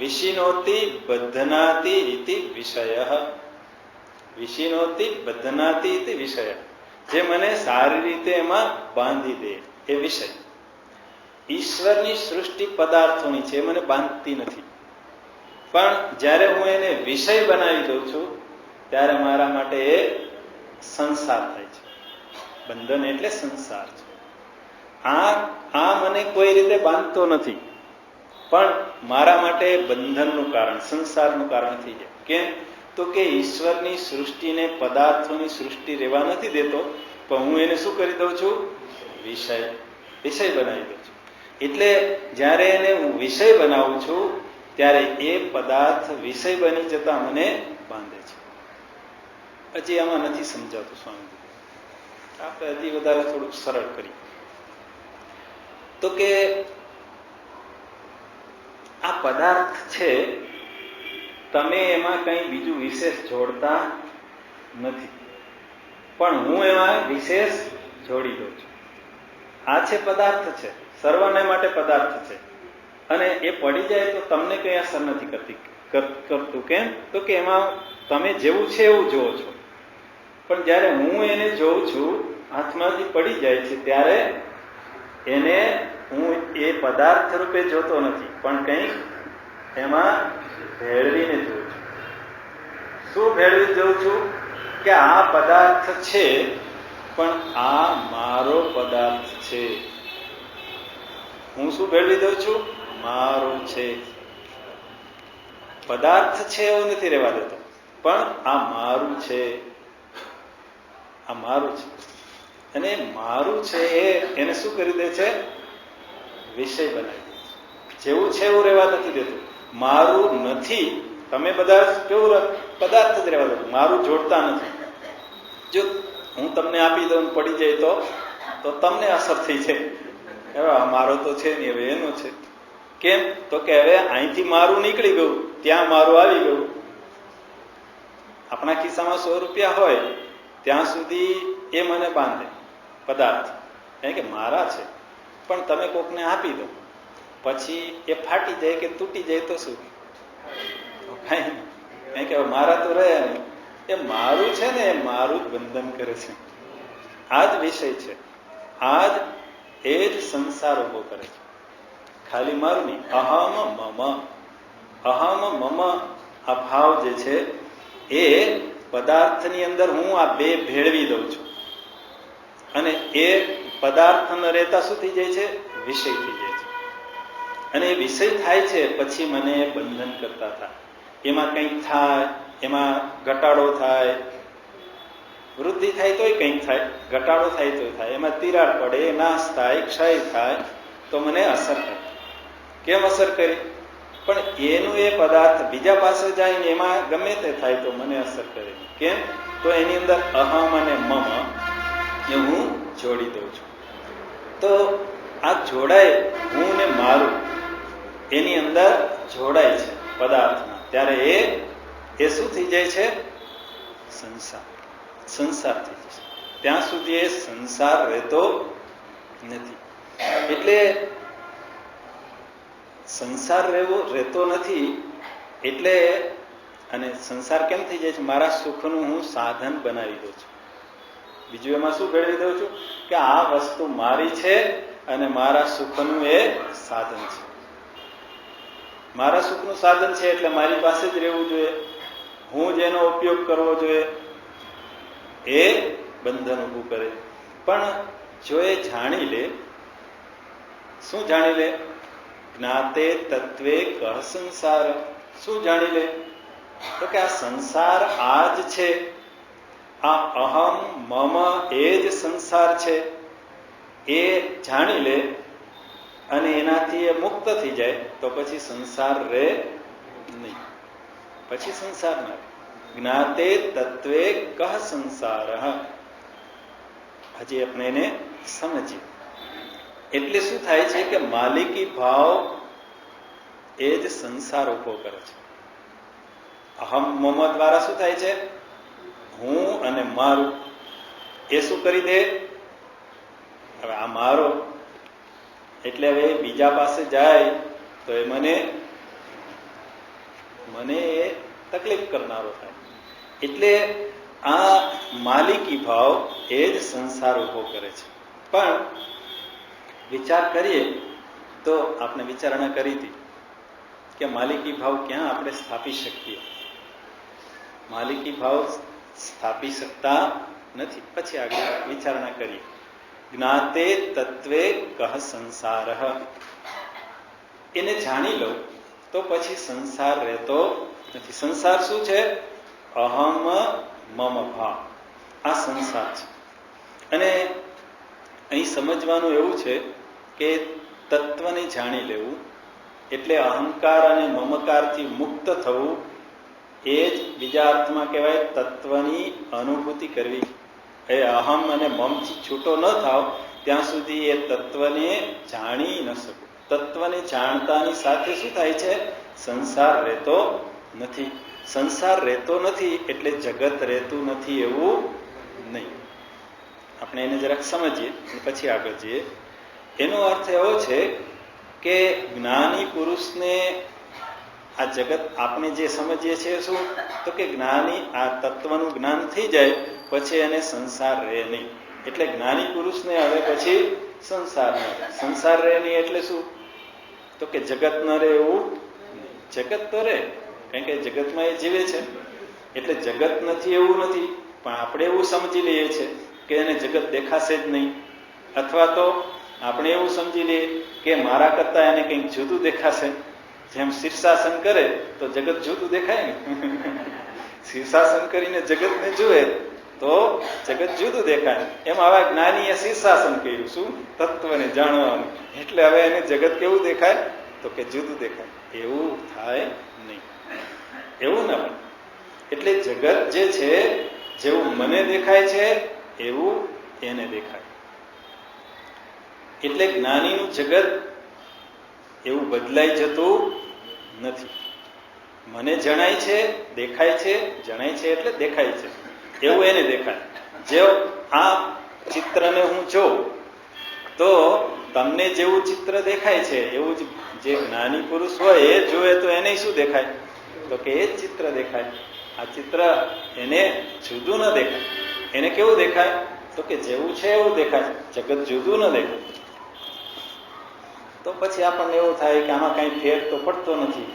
A: વિષિનોતિ બધનાતિ ઇતિ વિષય, વિષિનોતિ બધનાતિ ઇતિ વિષય, જે મને સારી રીતે એમાં બાંધી દે એ વિષય. ઈશ્વરની સૃષ્ટિ પદાર્થોની છે, મને બાંધતી નથી. પણ જ્યારે હું એને વિષય બનાવી દઉં છું ત્યારે મારા માટે એ સંસાર થાય છે. બંધન એટલે સંસાર છે. આ મને કોઈ રીતે બાંધતો નથી, પણ મારા માટે બંધનનું કારણ, સંસારનું કારણ થઈ જાય. કેમ? તો કે ઈશ્વરની સૃષ્ટિને, પદાર્થોની સૃષ્ટિ રહેવા નથી દેતો, પણ હું એને શું કરી દઉં છું? વિષય બનાવી દઉં છું. એટલે જ્યારે એને હું વિષય બનાવું છું ત્યારે એ પદાર્થ વિષય બની જતા મને બાંધે છે. હજી આમાં નથી સમજાતું સ્વામી, આપણે હજી વધારે થોડુંક સરળ કરીએ. તો કે આ પદાર્થ છે, તમે એમાં કંઈ બીજું વિશેષ જોડતા નથી, પણ હું એમાં વિશેષ જોડી દઉં છું. આ છે પદાર્થ છે, સર્વને માટે પદાર્થ છે, અને એ પડી જાય તો તમને કંઈ અસર નથી કરતું. કેમ? તો કે એમાં તમે જેવું છે એવું જોવો છો. પણ જ્યારે હું એને જોઉં છું, હાથમાંથી પડી જાય છે, ત્યારે એને હું એ પદાર્થ રૂપે જોતો નથી, પણ કંઈક એમાં ભેળવીને જોઉં છું. શું ભેળવી જોઉં છું? કે આ પદાર્થ છે, પણ આ મારો પદાર્થ છે. હું શું ભેળવી દઉં છું? મારું છે. પદાર્થ છે એવું નથી રહેવા દેતો, પણ આ મારું છે, આ મારું છે. અને મારું છે એને શું કરી દે છે? વિષય બનાવી દે છે. જેવું છે એવું રહેવા નથી દેતું. મારું નથી, તમે બધા કેવું પદાર્થ જ રહેવા દો, મારું જોડતા નથી. જો હું તમને આપી દઉં પડી જાય તો તમને અસર થઈ જાય, હવે મારો તો છે ને, હવે એનો છે. કેમ? તો કે હવે અહીંથી મારું નીકળી ગયું, ત્યાં મારું આવી ગયું. આપણા ખિસ્સામાં 100 રૂપિયા હોય ત્યાં સુધી એ મને બાંધે પદાર્થ, કારણ કે મારા છે. પણ તમે કોકને આપી દો, પછી એ ફાટી જાય કે તૂટી જાય તો શું? કઈ નહીં, કારણ કે મારા તો રહ્યા નહીં. એ મારું છે ને, એ મારું જ બંધન કરે છે. આ જ વિષય છે, આ જ એ જ સંસાર ઉભો કરે છે. ખાલી મારું નહીં. અહમ મમ, અહમ મમ આ ભાવ જે છે એ પદાર્થની અંદર હું આ બે ભેળવી દઉં છું, અને એ પદાર્થ ન રહેતા શું થઈ જાય છે? વિષય થઈ જાય છે. અને એ વિષય થાય છે પછી મને બંધન કરતા થાય. એમાં કંઈક થાય, એમાં ઘટાડો થાય, વૃદ્ધિ થાય તોય કંઈક થાય, ઘટાડો થાય તોય થાય, એમાં તિરાડ પડે, નાશ થાય, ક્ષય થાય તો મને અસર કરે. કેમ અસર કરી? પણ એનું એ પદાર્થ બીજા પાસે જાય ને એમાં ગમે તે થાય તો મને અસર કરે. કેમ? તો એની અંદર અહમ અને મમ એ હું જોડી દઉં છું. તો આ જોડાય, હું ને મારું એની અંદર જોડાય છે પદાર્થમાં, ત્યારે એ શું થઈ જાય છે? સંસાર. સંસાર થઈ જાય છે. ત્યાં સુધી એ સંસાર રહેતો નથી. એટલે સંસાર રહેતો નથી એટલે, અને સંસાર કેમ થઈ જાય છે? મારા સુખનું હું સાધન બનાવી દઉં છું. બીજું એમાં શું ભેળવી દઉં છું કે આ વસ્તુ મારી છે અને મારા સુખનું એ સાધન છે. મારા સુખનું સાધન છે એટલે મારી પાસે જ રહેવું જોઈએ, હું જેનો ઉપયોગ કરવો જોઈએ. એ બંધન ઊભું કરે. પણ જો એ જાણી લે, શું જાણી લે? જ્ઞાતે તત્વે કહ સંસાર. શું જાણી લે? તો કે આ સંસાર આ જ છે, આ અહમ મમ એ જ સંસાર છે. એ જાણી લે અને એનાથી એ મુક્ત થઈ જાય તો પછી સંસાર રહે નહીં. પછી સંસાર ના રહે. જ્ઞાતે તત્વે કહ સંસાર. હજી આપણે એને સમજીએ. એટલે શું થાય છે કે માલિકી ભાવ એ જ સંસાર ઉભો કરે છે. અહમ મમ દ્વારા શું થાય છે? હું અને મારું એ શું કરી દે? હવે આ મારો એટલે હવે બીજા પાસે જાય તો એ મને એ તકલીફ કરનારો થાય. એટલે આ માલિકી ભાવ એ જ સંસાર ઉભો કરે છે. પણ વિચાર કરીએ તો આપણે વિચારણા કરી હતી કે માલિકી ભાવ ક્યાં આપણે સ્થાપી શકીએ? માલિકી ભાવ સ્થાપી શકતા નથી. પછી આગળ વિચારણા કરીએ. જ્ઞાતે તત્વે કહ સંસાર. એને જાણી લો તો પછી સંસાર રહેતો નથી. સંસાર શું છે? અહમ મમ ભાવ. આ સંસાર છે. અને અહીં સમજવાનું એવું છે કે તત્વને જાણી લેવું એટલે અહંકાર અને મમકારથી મુક્ત થવું. એ જ બીજા અર્થમાં કહેવાય તત્વની અનુભૂતિ કરવી. એ અહમ અને મમથી છૂટો ન થાવ ત્યાં સુધી એ તત્વને જાણી ન શકું. તત્વને જાણતાની સાથે શું થાય છે? સંસાર રહેતો નથી. સંસાર રહેતો નથી એટલે જગત રહેતું નથી એવું નહીં. આપણે એને જરાક સમજીએ પછી આગળ જઈએ. એનો અર્થ એવો છે કે જ્ઞાની પુરુષને આ જગત આપણે જે સમજીએ છીએ શું? તો કે જ્ઞાની આ તત્વનું જ્ઞાન થઈ જાય પછી એને સંસાર રહે નહીં. એટલે જ્ઞાની પુરુષને હવે પછી સંસાર ન રહે. સંસાર રહે નહીં એટલે શું? તો કે જગત ન રહે એવું. જગત તો રહે, કારણ કે જગતમાં એ જીવે છે એટલે જગત નથી એવું નથી. પણ આપણે એવું સમજી લઈએ છીએ કે એને જગત દેખાશે જ નહીં, અથવા તો આપણે એવું સમજી લઈએ કે મારા કરતા એને કંઈક જુદું દેખાશે. જેમ શીર્ષાસન કરે તો જગત જુદું દેખાય ને. શીર્ષાસન કરીને જગતને જુએ તો જગત જુદું દેખાય. એમ આવા જ્ઞાનીએ શીર્ષાસન કર્યું. શું? તત્વને જાણવાનું. એટલે હવે એને જગત કેવું દેખાય? તો કે જુદું દેખાય. એવું થાય નહીં. એવું ના બને. એટલે જગત જે છે જેવું મને દેખાય છે એવું એને દેખાય. એટલે જ્ઞાનીનું જગત એવું બદલાઈ જતું નથી. મને જણાય છે, દેખાય છે, જણાય છે એટલે દેખાય છે એવું એને દેખાય. જો આ ચિત્રને હું જોઉં તો તમને જેવું ચિત્ર દેખાય છે એવું જ જે જ્ઞાની પુરુષ હોય એ જોવે તો એને શું દેખાય? તો કે એ જ ચિત્ર દેખાય. આ ચિત્ર એને જુદું ન દેખાય. એને કેવું દેખાય? તો કે જેવું છે એવું દેખાય, જગત જુદું ન દેખાય. તો પછી આપણને એવું થાય કે આમાં કઈ ફેર તો પડતો નથી.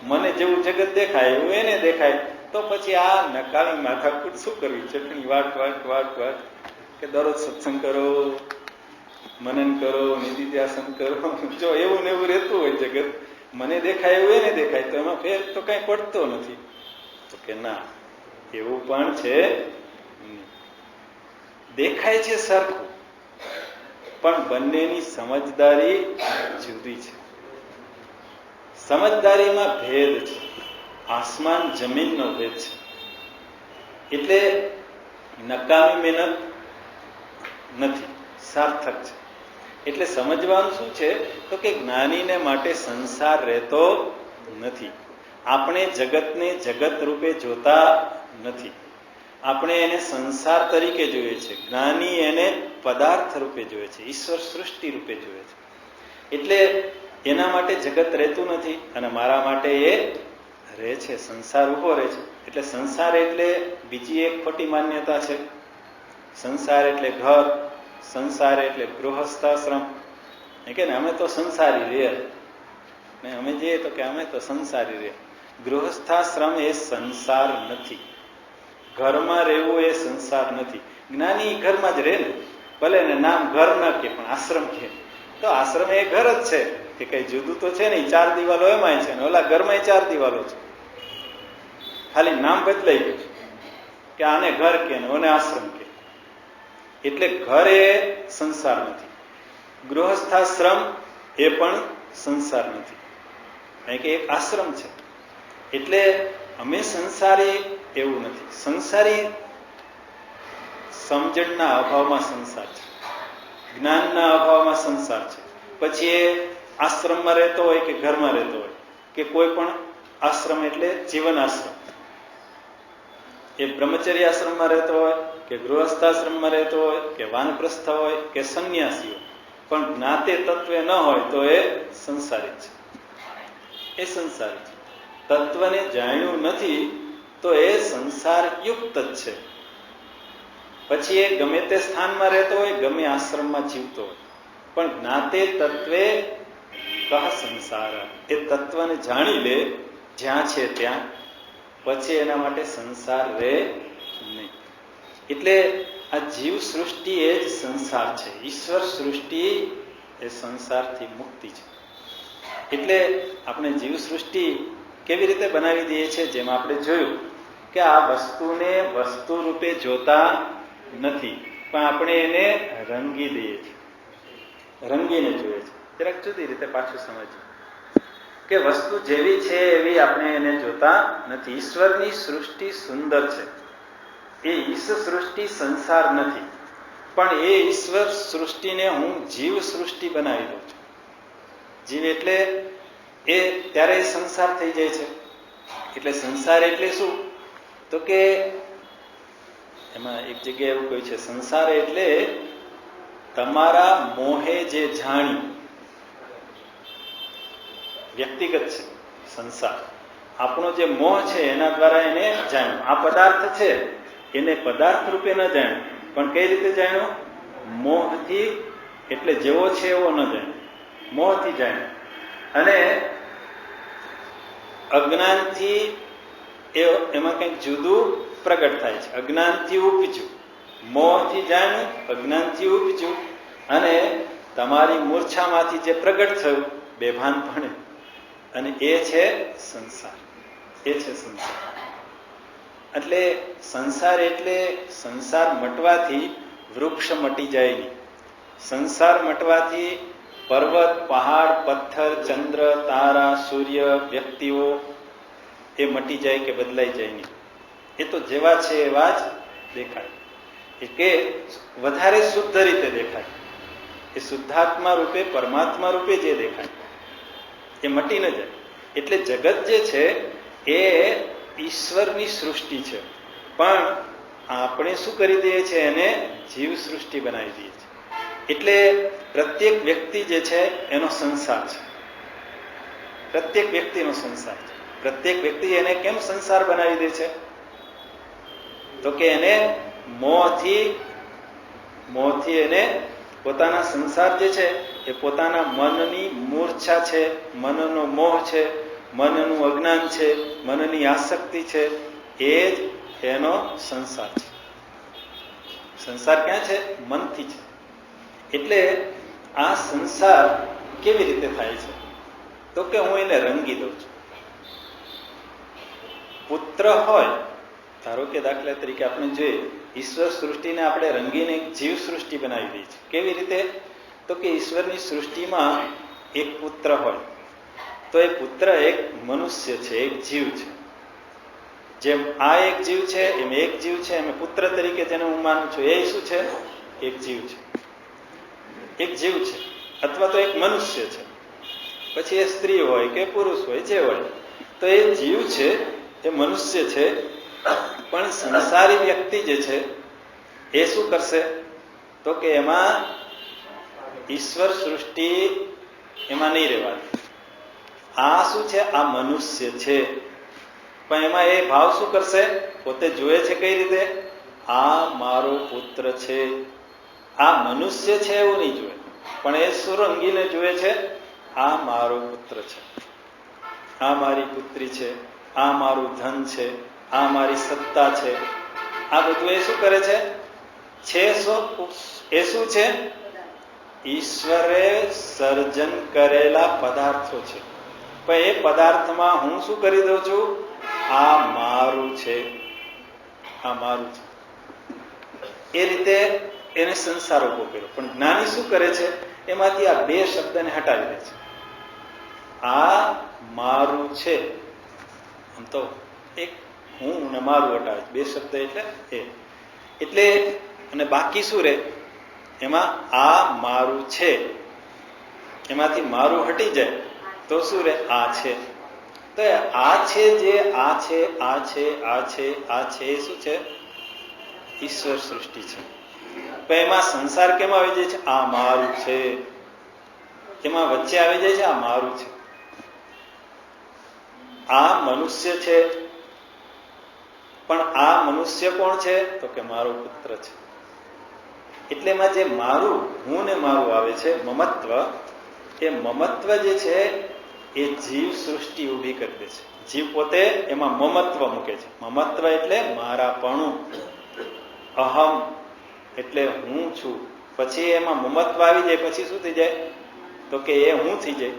A: મને જેવું જગત દેખાય એવું એને દેખાય. તો પછી આ નકામી માથાકૂટ શું કરવી? ચટણી વાટ વાટ વાટ વાટ કે દરરોજ સત્સંગ કરો, મનન કરો, નિધિધ્યાસન કરો. જો એવું ને એવું રહેતું હોય જગત, મને દેખાય એવું એને દેખાય, તો એમાં ફેર તો કઈ પડતો નથી. તો કે ના, એવું પણ છે. દેખાય છે સરખું, પણ બંનેની સમજદારી જુદી છે. સમજદારીમાં ભેદ છે, આસમાન જમીનનો ભેદ છે. એટલે નકામી મહેનત નથી, સાર્થક છે. એટલે સમજવાનું શું છે? તો કે જ્ઞાનીને માટે સંસાર રહેતો નથી. આપણે જગતને જગત રૂપે જોતા નથી, આપણે એને સંસાર તરીકે જોઈએ છે. જ્ઞાની એને પદાર્થ રૂપે જોઈએ છે, ઈશ્વર સૃષ્ટિ રૂપે જોઈએ છે. એટલે એના માટે જગત રહેતું નથી અને મારા માટે એ રહે છે, સંસાર ઉભો રહે છે. એટલે સંસાર એટલે બીજી એક ખોટી માન્યતા છે. સંસાર એટલે ઘર, સંસાર એટલે ગૃહસ્થાશ્રમ. કે ને અમે તો સંસારી રે, ને અમે જઈએ તો કે અમે તો સંસારી રે. ગૃહસ્થાશ્રમ એ સંસાર નથી. ઘરમાં રહેવું એ સંસાર નથી. જ્ઞાની ઘરમાં જ રહે ને, ભલે ને નામ ઘર ન કે પણ આશ્રમ કે, તો આશ્રમ એ ઘર જ છે. કે કઈ જુદું તો છે નહીં. 4 દિવાલો એમાંય છે ને ઓલા ઘરમાં 4 દિવાલો છે. ખાલી નામ બદલાઈ ગયું કે આને ઘર કે ઓને આશ્રમ કે. એટલે ઘર એ સંસાર નથી, ગૃહસ્થાશ્રમ એ પણ સંસાર નથી, કારણ કે એક આશ્રમ છે. એટલે અમે સંસારી એવું નથી. સંસારી સમજણના અભાવમાં સંસાર છે, જ્ઞાનના અભાવમાં સંસાર છે. પછી એ આશ્રમમાં રહેતો હોય કે ઘરમાં રહેતો હોય, કે કોઈ પણ આશ્રમ એટલે જીવન આશ્રમ, એ બ્રહ્મચર્ય આશ્રમમાં રહેતો હોય કે ગૃહસ્થાશ્રમમાં રહેતો હોય કે વાનપ્રસ્થ હોય કે સંન્યાસી હોય, પણ જ્ઞાતે તત્વે ન હોય તો એ સંસારી છે. એ સંસારી છે. તત્વને જાણ્યું નથી તો એ સંસાર યુક્ત જ છે. પછી એ ગમે તે સ્થાનમાં રહેતો હોય, ગમે આશ્રમમાં જીવતો હોય, પણ જ્ઞાતે તત્વે કહ સંસાર, એ તત્વને જાણી લે જ્યાં છે ત્યાં, પછી એના માટે સંસાર રહે નહીં. એટલે આ જીવ સૃષ્ટિ એ જ સંસાર છે. ઈશ્વર સૃષ્ટિ એ સંસારથી મુક્તિ છે. એટલે આપણે જીવ સૃષ્ટિ કેવી રીતે બનાવી દઈએ છીએ? જેમ આપણે જોયું કે આ વસ્તુને વસ્તુ રૂપે જોતા નથી, પણ આપણે એને રંગી દઈએ છીએ, રંગીને જોઈએ છે. જરાક જુદી રીતે પાછું સમજીએ કે વસ્તુ જેવી છે એવી આપણે એને જોતા નથી. ઈશ્વરની સૃષ્ટિ સુંદર છે. એ ઈશ્વર સૃષ્ટિ સંસાર નથી, પણ એ ઈશ્વર સૃષ્ટિને હું જીવ સૃષ્ટિ બનાવી દઉં છું. જીવ એટલે એ ત્યારે સંસાર થઈ જાય છે. એટલે સંસાર એટલે શું? તો કે એમાં એક જગ્યાએ એવું કહ્યું છે, સંસાર એટલે તમારા મોહે જે જાણ્યું, વ્યક્તિગત છે સંસાર. આપણો જે મોહ છે એના દ્વારા એને જાણ્યું. આ પદાર્થ છે એને પદાર્થ રૂપે ન જાણ્યું, પણ કઈ રીતે જાણ્યું? મોહથી. એટલે જેવો છે એવો ન જાણ્યો, મોહથી જાણ્યું. અને અજ્ઞાનથી એમાં કંઈક જુદું પ્રગટ થાય છે. અજ્ઞાનથી ઉપજ્યું, મોહથી જાણ્યું, અજ્ઞાનથી ઉપજ્યું, અને તમારી મૂર્છામાંથી જે પ્રગટ થયું બેભાનપણે, અને એ છે સંસાર. એ છે સંસાર. એટલે સંસાર એટલે સંસાર મટવાથી વૃક્ષ મટી જાય નહીં. સંસાર મટવાથી પર્વત, પહાડ, પથ્થર, ચંદ્ર, તારા, સૂર્ય, વ્યક્તિઓ એ મટી જાય કે બદલાઈ જાય નહીં. એ તો જેવા છે એવા જ દેખાય, કે વધારે શુદ્ધ રીતે દેખાય. એ શુદ્ધાત્મા રૂપે પરમાત્મા રૂપે જે દેખાય એ મટી ન જાય. એટલે જગત જે છે એ ઈશ્વરની સૃષ્ટિ છે, પણ આપણે શું કરી દઈએ છીએ? એને જીવ સૃષ્ટિ બનાવી દઈએ છીએ. એટલે પ્રત્યેક વ્યક્તિ જે છે એનો સંસાર છે. પ્રત્યેક વ્યક્તિનો સંસાર છે. પ્રત્યેક વ્યક્તિ એને કેમ સંસાર બનાવી દે છે? તો કે એને મોહથી એને પોતાના સંસાર જે છે એ પોતાના મનની મૂર્છા છે, મનનો મોહ છે, મનનું અજ્ઞાન છે, મનની આસક્તિ છે, એ જ એનો સંસાર છે. સંસાર ક્યાં છે? મનથી છે. એટલે આ સંસાર કેવી રીતે થાય છે? તો કે હું એને રંગી દઉં છું. પુત્ર હોય, ધારો કે દાખલા તરીકે આપણે જોઈએ ઈશ્વર સૃષ્ટિને આપણે રંગીને એક જીવ સૃષ્ટિ બનાવી દઈએ છીએ. કેવી રીતે? તો કે ઈશ્વરની સૃષ્ટિમાં એક પુત્ર હોય તો એ પુત્ર એક મનુષ્ય છે, એક જીવ છે. જેમ આ એક જીવ છે એમ એક જીવ છે, એમ પુત્ર તરીકે જેને હું માનું છું એ શું છે? એક જીવ છે. એક જીવ છે અથવા તો એક મનુષ્ય છે. પછી એ સ્ત્રી હોય કે પુરુષ હોય, જે હોય, તો એ જીવ છે, એ મનુષ્ય છે. પણ સંસારી વ્યક્તિ જે છે એ શું કરશે? તો કે એમાં ઈશ્વર સૃષ્ટિ એમાં નહીં રહેવાની. આ શું છે? આ મનુષ્ય છે, પણ એમાં એ ભાવ શું કરશે? પોતે જોવે છે કઈ રીતે? આ મારો પુત્ર છે. આ મનુષ્ય છે એવું નહીં જોવે, પણ એ શું રંગીને જોવે છે? આ મારો પુત્ર છે, આ મારી પુત્રી છે, આ મારું ધન છે, આ મારી સત્તા છે. આ બધું એ શું કરે છે? એ શું છે? ઈશ્વરે સર્જન કરેલા પદાર્થો છે. પણ એ પદાર્થમાં હું શું કરી દઉં છું? આ મારું છે, આ મારું છે. એ રીતે એને સંસાર ઉભો કર્યો. પણ જ્ઞાની શું કરે છે? એમાંથી આ બે શબ્દને હટાવી દે છે. આ મારું છે, આમ તો એક હું ને મારું હટાવે છે. બે શબ્દ એટલે અને બાકી શું રહે? એમાં આ મારું છે, એમાંથી મારું હટી જાય તો શું રહે? આ છે. તો આ છે, જે આ છે, આ છે, આ છે, આ છે, એ શું છે? ઈશ્વર સૃષ્ટિ છે. પણ એમાં સંસાર કેમ આવી જાય છે? આ મારું છે. એમાં વચ્ચે આવી જાય છે આ મારું છે. આ મનુષ્ય છે, પણ આ મનુષ્ય કોણ છે? તો કે મારો પુત્ર છે. એટલે એમાં જે મારું, હું ને મારું આવે છે, મમત્વ, એ મમત્વ જે છે એ જીવ સૃષ્ટિ ઊભી કરી દે છે. જીવ પોતે એમાં મમત્વ મૂકે છે. મમત્વ એટલે મારાપણું, અહમ એટલે હું છું. પછી એમાં મમત્વ આવી જાય પછી શું થઈ જાય? તો કે એ હું થઈ જાય.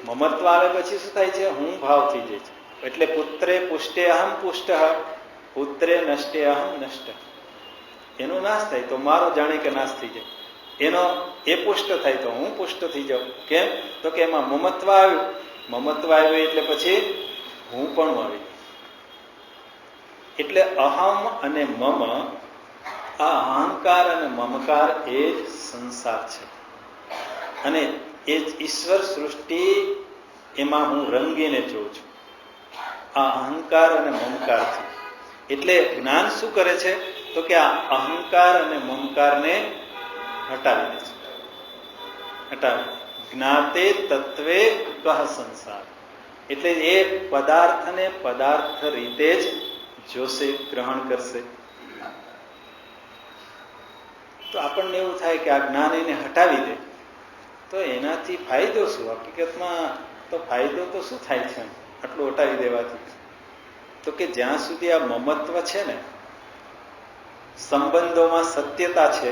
A: મમત્વ આવે પછી શું થાય છે? હું ભાવ થઈ જાય છે. એટલે પુત્રે પુષ્ટે અહમ પુષ્ટ, પુત્રે નષ્ટે અહમ નષ્ટ. એનો નાશ થાય તો મારો જાણે કે નાશ થઈ જાય. એનો એ પુષ્ટ થાય તો હું પુષ્ટ થઈ જાઉં. કેમ? તો કે એમાં મમત્વ આવ્યું. મમત્વ આવ્યું એટલે પછી હું પણ આવી. એટલે અહમ અને મમ, આ અહંકાર અને મમકાર એ જ સંસાર છે. અને એ જ ઈશ્વર સૃષ્ટિ, એમાં હું રંગીને જોઉં છું. આ અહંકાર અને મમકાર છે. એટલે જ્ઞાન શું કરે છે? તો કે આ અહંકાર અને મમકારને હટાવી દે છે. હટાવી. જ્ઞાતે તત્વે કહ સંસાર. એટલે એ પદાર્થને પદાર્થ રીતે જ જોશે, ગ્રહણ કરશે. તો આપણને એવું થાય કે આ જ્ઞાન એને હટાવી દે તો એનાથી ફાયદો શું? હકીકતમાં તો ફાયદો તો શું થાય છે આટલું હટાવી દેવાથી? તો કે જ્યાં સુધી આ મમત્વ છે ને, સંબંધોમાં સત્યતા છે,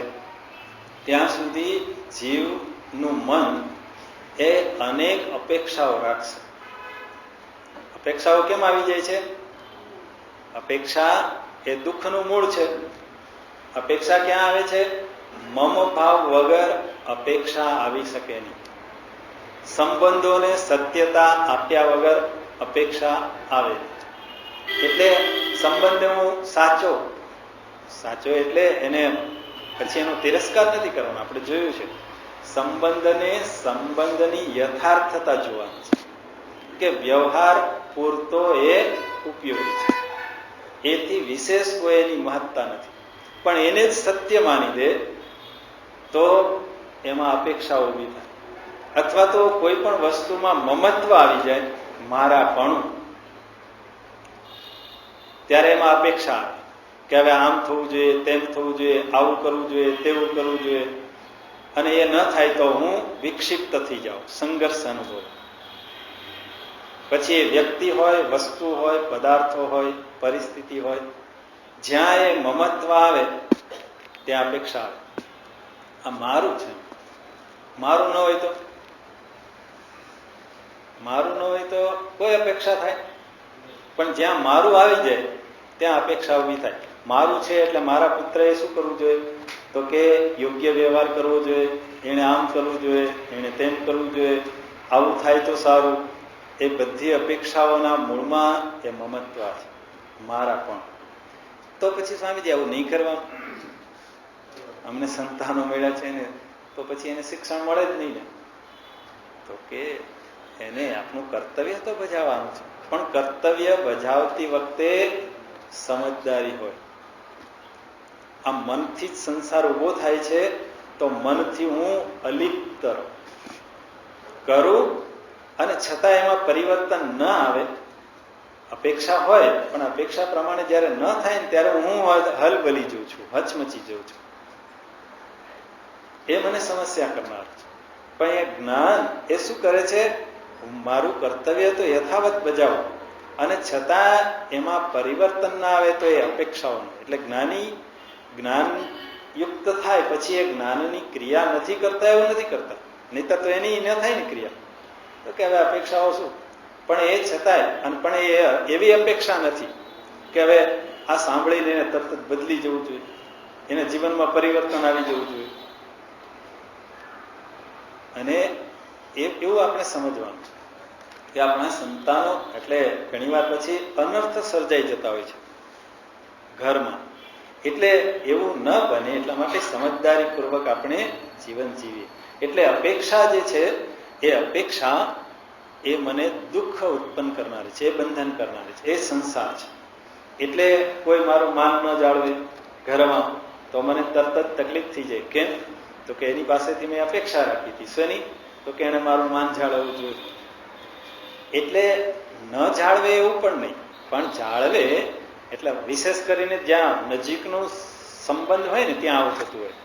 A: ત્યાં સુધી જીવનું મન એ અનેક અપેક્ષાઓ રાખશે. અપેક્ષાઓ કેમ આવી જાય છે? અપેક્ષા એ દુઃખનું મૂળ છે. અપેક્ષા ક્યાં આવે છે? મમ ભાવ વગર અપેક્ષા આવી શકે નહીં. સંબંધોને સત્યતા આપ્યા વગર અપેક્ષા આવે. એટલે સંબંધ હું સાચો એટલે એને પછી એનો તિરસ્કાર નથી કરવાનો. આપણે જોયું છે સંબંધને સંબંધની યથાર્થતા જોવાની છે કે વ્યવહાર પૂરતો એ ઉપયોગી છે, એથી વિશેષ કોઈ એની મહત્તા નથી. પણ એને જ સત્ય માની દે તો એમાં અપેક્ષા ઊભી થાય, અથવા તો કોઈ પણ વસ્તુમાં મમત્વ આવી જાય, મારાપણું, ત્યારે એમાં અપેક્ષા આવે કે હવે આમ થવું જોઈએ, તેમ થવું જોઈએ, આવું કરવું જોઈએ, તેવું કરવું જોઈએ, અને એ ન થાય તો હું વિક્ષિપ્ત થઈ જાઉં, સંઘર્ષ અનુભવ. પછી એ વ્યક્તિ હોય, વસ્તુ હોય, પદાર્થો હોય, પરિસ્થિતિ હોય, જ્યાં એ મમત્વ આવે ત્યાં અપેક્ષા આવે. આ મારું છે, મારું ન હોય તો, મારું ન હોય તો કોઈ અપેક્ષા થાય. પણ જ્યાં મારું આવી જાય ત્યાં અપેક્ષા ઊભી થાય. મારું છે એટલે મારા પુત્રએ શું કરવું જોઈએ, તો કે યોગ્ય વ્યવહાર કરવો જોઈએ, એને આમ કરવું જોઈએ, એને તેમ કરવું જોઈએ, આવું થાય તો સારું. એ બધી અપેક્ષાઓના મૂળમાં એ મમત્વ છે, મારા પણ. તો પછી સ્વામીજી આવું નહીં કરવાનું, અમને સંતાનો મળ્યા છે ને, તો પછી એને શિક્ષણ મળે જ નહીં ને. તો કે એને આપણું કર્તવ્ય તો બજાવવાનું છે, પણ કર્તવ્ય બજાવતી વખતે સમજદારી હોય. આ મનથી જ સંસાર ઉભો થાય છે, તો મનથી હું અલિપ્ત કરું અને છતાં એમાં પરિવર્તન ન આવે. અપેક્ષા હોય પણ અપેક્ષા પ્રમાણે જયારે ન થાય ને ત્યારે હું હલબલી જઉં છું, હચમચી જઉં છું. એ મને સમસ્યા કરનાર છે. પણ એ જ્ઞાન એ શું કરે છે, મારું કર્તવ્ય તો યથાવત બજાવો અને છતાં એમાં પરિવર્તન ના આવે તો એ અપેક્ષાઓનું. એટલે જ્ઞાની જ્ઞાનયુક્ત થાય પછી એ જ્ઞાનની ક્રિયા નથી કરતા, એવું નથી કરતા, નહીતર તો એની ન થાય ને ક્રિયા. તો કે હવે અપેક્ષાઓ શું, પણ એ છતાંય, અને પણ એ એવી અપેક્ષા નથી કે હવે આ સાંભળીને એને તરત જ બદલી જવું જોઈએ, એને જીવનમાં પરિવર્તન આવી જવું જોઈએ. અને એવું આપણે સમજવાનું છે કે આપણા સંતાનો એટલે ઘણી વાર પછી અનર્થ સર્જાઈ જતા હોય છે ઘરમાં. એટલે એવું ન બને એટલા માટે સમજદારીપૂર્વક આપણે જીવન જીવીએ. એટલે અપેક્ષા જે છે એ અપેક્ષા એ મને દુઃખ ઉત્પન્ન કરનારી છે, એ બંધન કરનારી છે, એ સંસાર છે. એટલે કોઈ મારું માન ન જાળવે ઘરમાં તો મને તરત જ તકલીફ થઈ જાય. કેમ? તો કે એની પાસેથી મેં અપેક્ષા રાખી હતી. શેની? તો કે એને મારું માન જાળવવું જોઈએ. એટલે ન જાળવે એવું પણ નહીં, પણ જાળવે એટલે વિશેષ કરીને જ્યાં નજીકનો સંબંધ હોય ને ત્યાં આવું થતું હોય.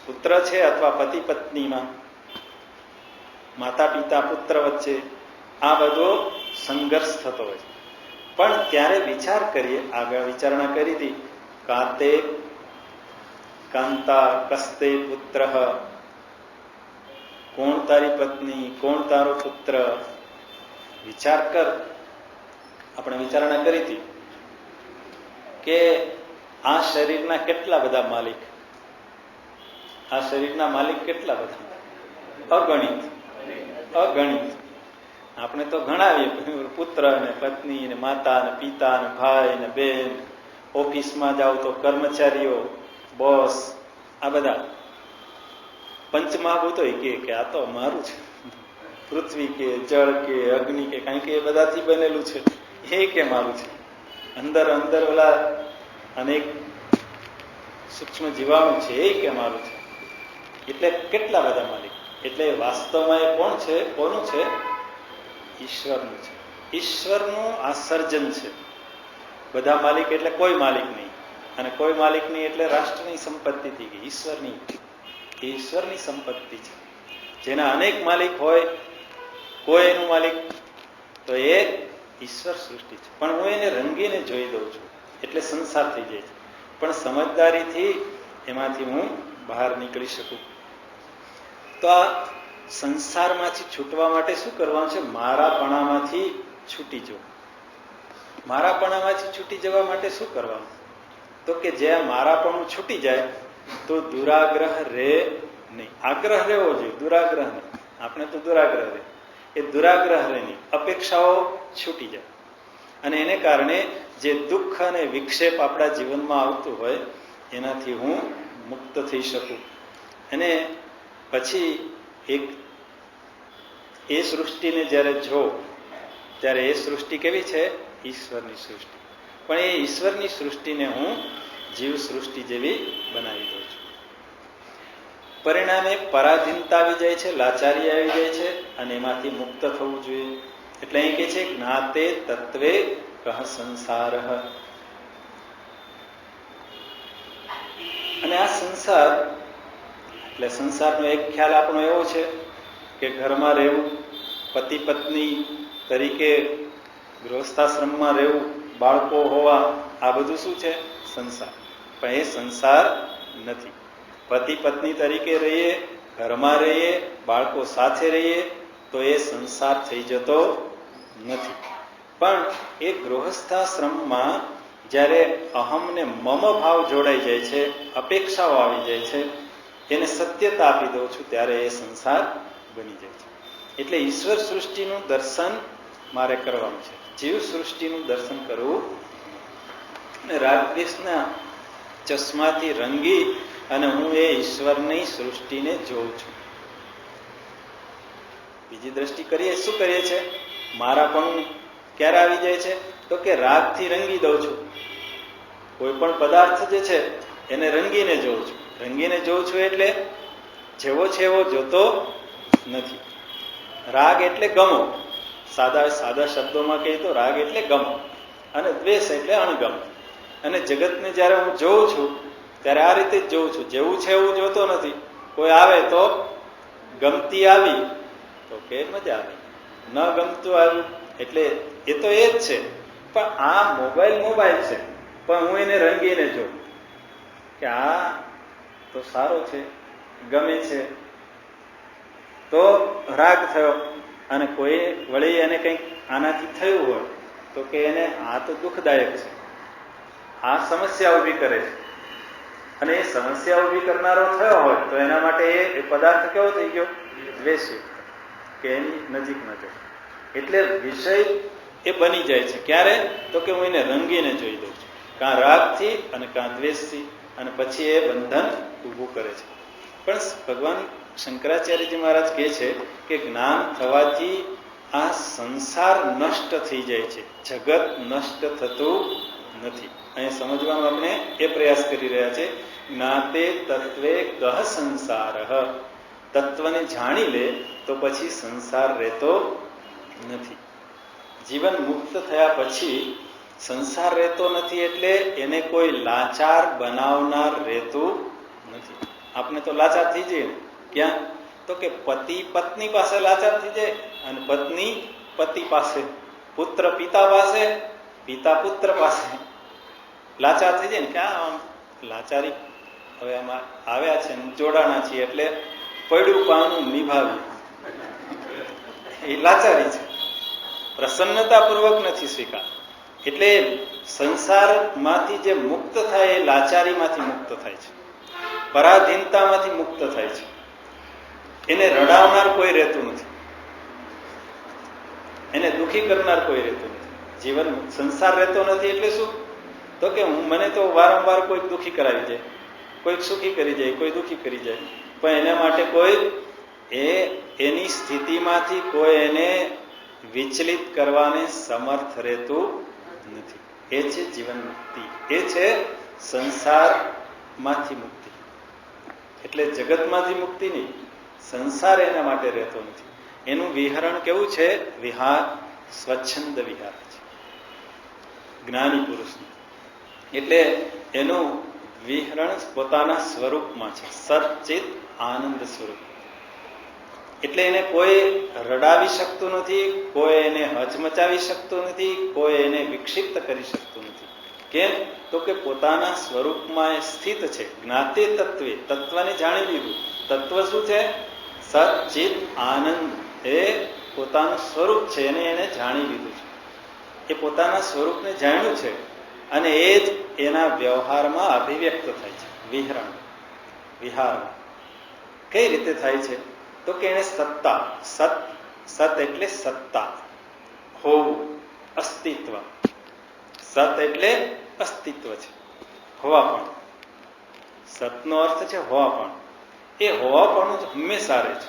A: પુત્ર છે અથવા પતિ પત્નીમાં, માતા પિતા પુત્ર વચ્ચે આ બધો સંઘર્ષ થતો હોય છે. પણ ત્યારે વિચાર કરીએ, આગળ વિચારણા કરી હતી, કાતે કાંતા કસ્તે પુત્ર, કોણ તારી પત્ની, કોણ તારો પુત્ર, વિચાર કર. આપણે વિચારણા કરી હતી કે આ શરીરના કેટલા બધા માલિક, આ શરીરના માલિક કેટલા બધા, અગણિત અગણિત. આપણે તો ગણાવીએ, પુત્ર ને પત્ની ને માતા ને પિતા ને ભાઈ ને બેન, ઓફિસમાં જાઓ તો કર્મચારીઓ, બોસ, આ બધા પંચમહાભૂતો કે આ તો મારું છે. પૃથ્વી કે જળ કે અગ્નિ કે કારણ કે એ બધાથી બનેલું છે, એ કે મારું છે. અંદર અંદર ઓલા અનેક સૂક્ષ્મ જીવાણુ છે, એ કે મારું છે. એટલે કેટલા બધા માલિક. એટલે વાસ્તવમાં એ કોણ છે, કોનું છે? ઈશ્વરનું છે. ઈશ્વરનું આ સર્જન છે. બધા માલિક એટલે કોઈ માલિક નહીં, અને કોઈ માલિક નહીં એટલે રાષ્ટ્રની સંપત્તિ થઈ ગઈ. ઈશ્વરની, ઈશ્વરની સંપત્તિ છે. જેના અનેક માલિક હોય, કોઈ એનું માલિક, તો એ ઈશ્વર સૃષ્ટિ છે. પણ હું એને રંગીને જોઈ દઉં છું એટલે સંસાર થઈ જાય છે. પણ સમજદારીથી એમાંથી હું બહાર નીકળી શકું. તો આ સંસારમાંથી છૂટવા માટે શું કરવાનું છે? મારાપણામાંથી છૂટી જવું. મારાપણામાંથી છૂટી જવા માટે શું કરવાનું? તો કે જ્યાં મારાપણું છૂટી જાય તો દુરાગ્રહ રહે નહીં. આગ્રહ રહેવો જોઈએ, દુરાગ્રહ નહીં. આપણે તો દુરાગ્રહ રહે, એ દુરાગ્રહ રહે નહીં. અપેક્ષાઓ છૂટી જાય અને એને કારણે જે દુઃખ અને વિક્ષેપ આપણા જીવનમાં આવતું હોય એનાથી હું મુક્ત થઈ શકું. અને પછી એક એ સૃષ્ટિને જ્યારે જો, ત્યારે એ સૃષ્ટિ કેવી છે? ઈશ્વરની સૃષ્ટિ. પણ એ ઈશ્વરની સૃષ્ટિને હું જીવ સૃષ્ટિ જેવી બનાવી દઉં છું. પરિણામે પરાધીનતા આવી જાય છે, લાચારી આવી જાય છે, અને એમાંથી મુક્ત થવું જોઈએ. એટલે અહીં કે છે જ્ઞાતે તત્વે કહ સંસાર. અને આ સંસાર એટલે સંસારનો એક ખ્યાલ આપણો એવો છે કે ઘરમાં રહેવું, પતિ પત્ની તરીકે ગૃહસ્થાશ્રમમાં રહેવું, બાળકો હોવા, આ બધું શું છે? સંસાર. પણ એ સંસાર નથી. પતિ પત્ની તરીકે રહીએ, ઘરમાં રહીએ, બાળકો સાથે રહીએ તો એ સંસાર થઈ જતો નથી. પણ એ ગૃહસ્થાશ્રમમાં જ્યારે અહમ ને મમ ભાવ જોડાઈ જાય છે, અપેક્ષાઓ આવી જાય છે, એને સત્યતા આપી દઉં છું, ત્યારે એ સંસાર બની જાય છે. એટલે ઈશ્વર સૃષ્ટિનું દર્શન મારે કરવાનું છે, જીવ સૃષ્ટિનું દર્શન કરવું. અને રાગદ્વેષના ચશ્માથી રંગી અને હું એ ઈશ્વરની સૃષ્ટિને જોઉં છું. બીજી દ્રષ્ટિ કરીએ, શું કરીએ છે? મારા પણ ક્યારે આવી જાય છે? તો કે રાગથી રંગી દઉં છું. કોઈ પણ પદાર્થ જે છે એને રંગીને જોઉં છું. રંગીને જોઉં છું એટલે જેવો છે એવો જોતો નથી. રાગ એટલે ગમો. સાદા સાદા શબ્દોમાં કહીએ તો રાગ એટલે ગમો, અને દ્વેષ એટલે અણગમ. અને જગતને જ્યારે હું જોઉં છું ત્યારે આ રીતે જ જોઉં છું, જેવું છે એવું જોતો નથી. કોઈ આવે તો ગમતી આવી તો કે મજા આવી, ન ગમતું આવ્યું એટલે એ તો એ જ છે. પણ આ મોબાઈલ છે, પણ હું એને રંગીને જોઉં કે આ તો સારો છે, ગમે છે, તો રાગ થયો. અને કોઈ વળી એને કંઈક આનાથી થયું હોય તો કે એને આ તો દુઃખદાયક છે, આ સમસ્યા ઊભી કરે છે. અને એ સમસ્યા ઊભી કરનારો થયો હોય તો એના માટે એ પદાર્થ કેવો થઈ ગયો? દ્વેષી, કે એની નજીક ન જાય. એટલે વિષય એ બની જાય છે. ક્યારે? તો કે હું એને રંગીને જોઈ દઉં છું, કાં રાગથી અને કાં દ્વેષથી, અને પછી એ બંધન ઊભું કરે છે. પણ ભગવાન શંકરાચાર્યજી મહારાજ કહે છે કે જ્ઞાન થવાથી આ સંસાર નષ્ટ થઈ જાય છે, જગત નષ્ટ થતું નથી. અહીં સમજવામાં આપણે એ પ્રયાસ કરી રહ્યા છે. જ્ઞાતે તત્વે કહ સંસાર. તત્વને જાણી લે તો પછી સંસાર રહેતો નથી. જીવન મુક્ત થયા પછી સંસાર રહેતો નથી. એટલે એને કોઈ લાચાર બનાવનાર રહેતું નથી. આપણે તો લાચાર થઈ જઈએ ને. ક્યાં? તો કે પતિ પત્ની પાસે લાચાર થઈ જાય, અને પત્ની પતિ પાસે, પુત્ર પિતા પાસે, પિતા પુત્ર પાસે લાચાર થઈ જાય ને. ક્યાં લાચારી? હવે આમાં આવ્યા છે, જોડાણા છીએ એટલે પડ્યું પાનું નિભાવ્યું, એ લાચારી છે. પ્રસન્નતાપૂર્વક નથી સ્વીકાર. એટલે સંસારમાંથી જે મુક્ત થાય એ લાચારીમાંથી મુક્ત થાય છે, પરાધીનતામાંથી મુક્ત થાય છે. એને રડાવનાર કોઈ રહેતું નથી, એને દુઃખી કરનાર કોઈ રહેતું નથી. જીવન સંસાર રહેતો નથી એટલે શું? તો કે મને તો વારંવાર કોઈક દુઃખી કરાવી જાય, કોઈક સુખી કરી જાય, કોઈ દુઃખી કરી જાય, પણ એના માટે કોઈ એની સ્થિતિમાંથી કોઈ એને વિચલિત કરવાને સમર્થ રહેતું નથી. એ છે જીવન મુક્તિ, એ છે સંસારમાંથી મુક્તિ. એટલે જગતમાંથી મુક્તિ નહીં, સંસાર એના માટે રહેતો નથી. એનું વિહરણ કેવું છે? વિહાર સ્વચ્છંદ વિહાર છે જ્ઞાની પુરુષનું. એટલે એનું વિહરણ પોતાના સ્વરૂપમાં છે, સચ્ચિત આનંદ સ્વરૂપ. એટલે એને કોઈ રડાવી શકતું નથી, કોઈ એને હચમચાવી શકતું નથી, કોઈ એને વિક્ષિપ્ત કરી શકતું નથી. કેમ? તો કે પોતાના સ્વરૂપમાં એ સ્થિત છે. જ્ઞાતે તત્વે, તત્વને જાણી લીધું. તત્વ શું છે? સચ્ચિત આનંદ. એ પોતાનું સ્વરૂપ છે, એને જાણી લીધું છે. એ પોતાના સ્વરૂપને જાણ્યું છે, અને એ જ એના વ્યવહારમાં અભિવ્યક્ત થાય છે. વિહરણ, વિહારમાં કઈ રીતે થાય છે? તો કે એને સત્તા, સત એટલે સત્તા, હોવું, અસ્તિત્વ. સત એટલે અસ્તિત્વ છે, હોવા પણ. સતનો અર્થ છે હોવાપણ. એ હોવાપણું જ હંમેશા રહે છે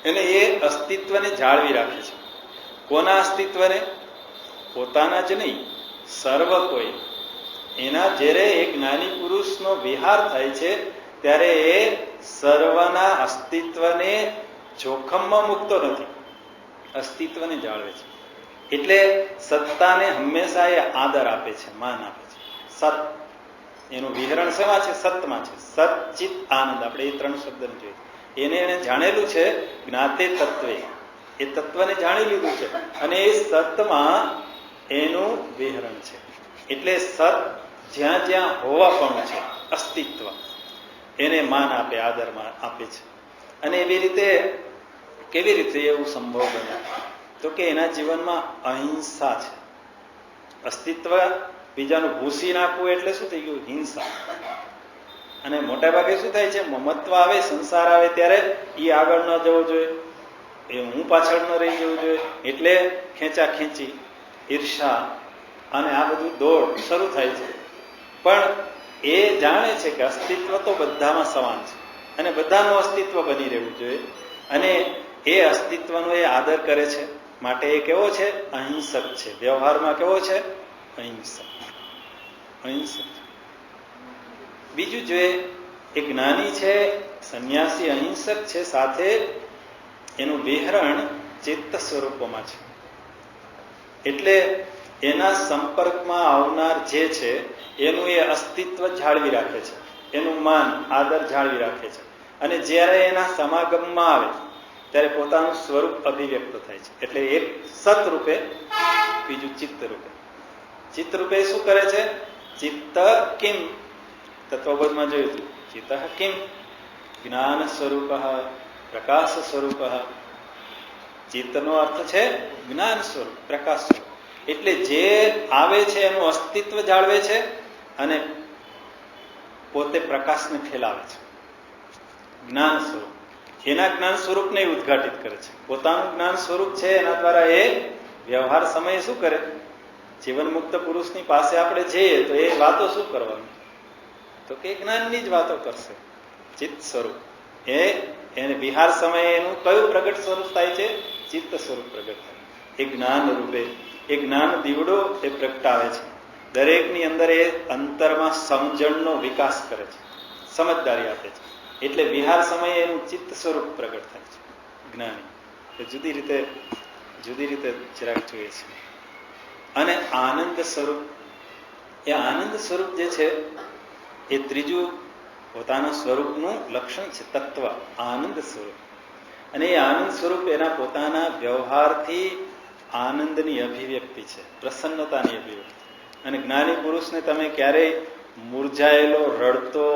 A: અને એ અસ્તિત્વને જાળવી રાખે છે. કોના અસ્તિત્વને? પોતાના જ નહીં, સર્વ કોઈ. એના જ્યારે એક જ્ઞાની પુરુષનો વિહાર થાય છે ત્યારે એ સર્વના અસ્તિત્વને જોખમમાં મૂકતો નથી, અસ્તિત્વને જાળવે છે. એટલે સત્તાને હંમેશા એ આદર આપે છે, માન આપે છે. સત એનું વિહરણ શેમાં છે? સતમાં છે. સત ચિત આનંદ, આપણે એ 3 શબ્દને જોઈએ. એને જાણેલું છે જ્ઞાતે તત્વે, એ તત્વને જાણી લીધું છે અને એ સતમાં એનું વિહરણ છે. એટલે સત જ્યાં જ્યાં હોવાપણું છે, અસ્તિત્વ, એને માન આપે, આદર આપે છે. અને એવી રીતે કેવી રીતે એવું સંભવ બને? તો કે એના જીવનમાં અહિંસા છે. અસ્તિત્વ બીજાનું ભૂસી નાખવું એટલે શું થઈ ગયું? હિંસા. અને મોટા ભાગે શું થાય છે? મમત્વ આવે, સંસાર આવે ત્યારે એ આગળ ન જવું જોઈએ, એ હું પાછળ ન રહી જવું જોઈએ, એટલે ખેંચા ખેંચી, ઈર્ષા અને આ બધું દોડ શરૂ થાય છે. પણ એ જાણે છે કે અસ્તિત્વ તો બધામાં સમાન છે અને બધાનું અસ્તિત્વ બની રહેવું જોઈએ અને એ અસ્તિત્વનો એ આદર કરે છે. માટે એ કેવો છે? અહિંસક છે. વ્યવહારમાં કેવો છે? અહિંસક. અહિંસક. બીજું જોઈએ, એ જ્ઞાની છે, સંન્યાસી અહિંસક છે, સાથે એનું વિહરણ ચિત્ત સ્વરૂપમાં છે. એટલે એના સંપર્કમાં આવનાર જે છે એનું એ અસ્તિત્વ જાળવી રાખે છે, એનું માન આદર જાળવી રાખે છે. અને જ્યારે એના સમાગમમાં આવે ત્યારે પોતાનું સ્વરૂપ અભિવ્યક્ત થાય છે. એટલે એક સત રૂપે, બીજું ચિત્ત રૂપે. ચિત્ત રૂપે શું કરે છે? ચિત્ત કિમ, તત્વબોધમાં જોયું હતું. ચિત્ત કિમ જ્ઞાન સ્વરૂપ, પ્રકાશ સ્વરૂપ. ચિત્તનો અર્થ છે જ્ઞાન સ્વરૂપ, પ્રકાશ સ્વરૂપ. એટલે જે આવે છે એનું અસ્તિત્વ જાળવે છે અને પોતે પ્રકાશને ફેલાવે છે. જ્ઞાન સ્વરૂપ, એના જ્ઞાન સ્વરૂપને ઉદ્ઘાટિત કરે છે. પોતાનું જ્ઞાન સ્વરૂપ છે એના દ્વારા એ વ્યવહાર સમયે શું કરે? જીવન મુક્ત પુરુષની પાસે આપણે જઈએ તો એ વાતો શું કરવાની? તો કે જ્ઞાનની જ વાતો કરશે. ચિત્ત સ્વરૂપ એને વિહાર સમયે એનું કયું પ્રગટ સ્વરૂપ થાય છે? ચિત્ત સ્વરૂપ પ્રગટ થાય. એ જ્ઞાન રૂપે, એ જ્ઞાન દીવડો એ પ્રગટાવે છે. દરેકની અંદર એ અંતરમાં સમજણનો વિકાસ કરે છે, સમજદારી આપે છે. એટલે વિહાર સમયે એનું ચિત્ત સ્વરૂપ પ્રગટ થાય છે. જ્ઞાની એ જુદી રીતે જરાક જોઈએ છે. અને આનંદ સ્વરૂપ, એ આનંદ સ્વરૂપ જે છે એ ત્રીજું પોતાના સ્વરૂપનું લક્ષણ છે, તત્વ આનંદ સ્વરૂપ. અને એ આનંદ સ્વરૂપ એના પોતાના વ્યવહારથી આનંદની અભિવ્યક્તિ છે, પ્રસન્નતાની અભિવ્યક્તિ. અને જ્ઞાની પુરુષને તમે ક્યારેય મૂર્જાયેલો, રડતો,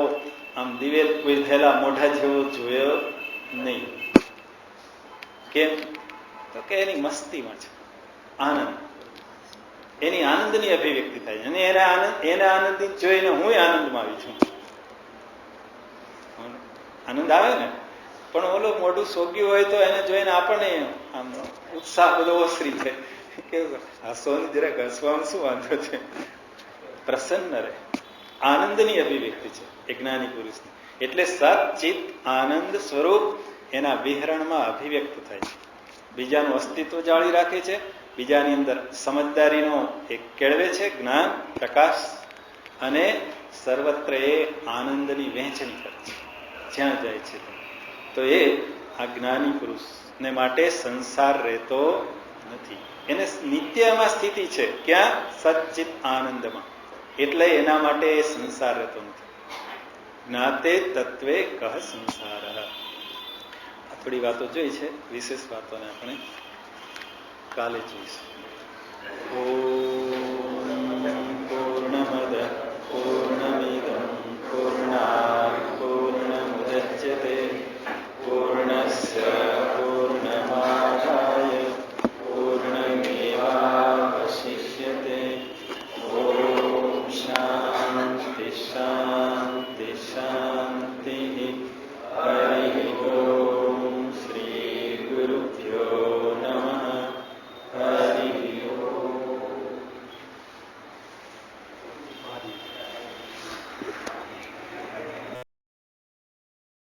A: આમ દિવેલ કૂધેલા મોઢા જેવો જોયો નહીં. કેમ? તો કે એની મસ્તીમાં છે આનંદ, એની આનંદની અભિવ્યક્તિ થાય. અને એને આનંદિત જોઈને હું આનંદમાં આવી છું. આનંદ આવે ને, પણ ઓલો મોઢું સોગ્યું હોય તો એને જોઈને આપણને આમ ઉત્સાહ બધો ઓસરી જાય કે હસવાની જરાક હસવામાં શું વાંધો છે? પ્રસન્ન રહે. આનંદની અભિવ્યક્તિ છે એ જ્ઞાની પુરુષની. એટલે સત ચિત્ત આનંદ સ્વરૂપ એના વિહરણમાં અભિવ્યક્ત થાય છે. બીજાનું અસ્તિત્વ જાળવી રાખે છે, બીજાની અંદર સમજદારીનો એક કેળવે છે, જ્ઞાન પ્રકાશ, અને સર્વત્ર એ આનંદની વહેંચણી કરે છે જ્યાં જાય છે. તો એ આ જ્ઞાની પુરુષને માટે સંસાર રહેતો નથી. એને નિત્યમાં સ્થિતિ છે. ક્યાં? સચ્ચિત આનંદમાં. એટલે એના માટે એ સંસાર રહેતો નથી. જ્ઞાતે તત્વે કહ સંસાર. આ થોડી વાતો જોઈ છે, વિશેષ વાતોને આપણે કાલે જોઈશું.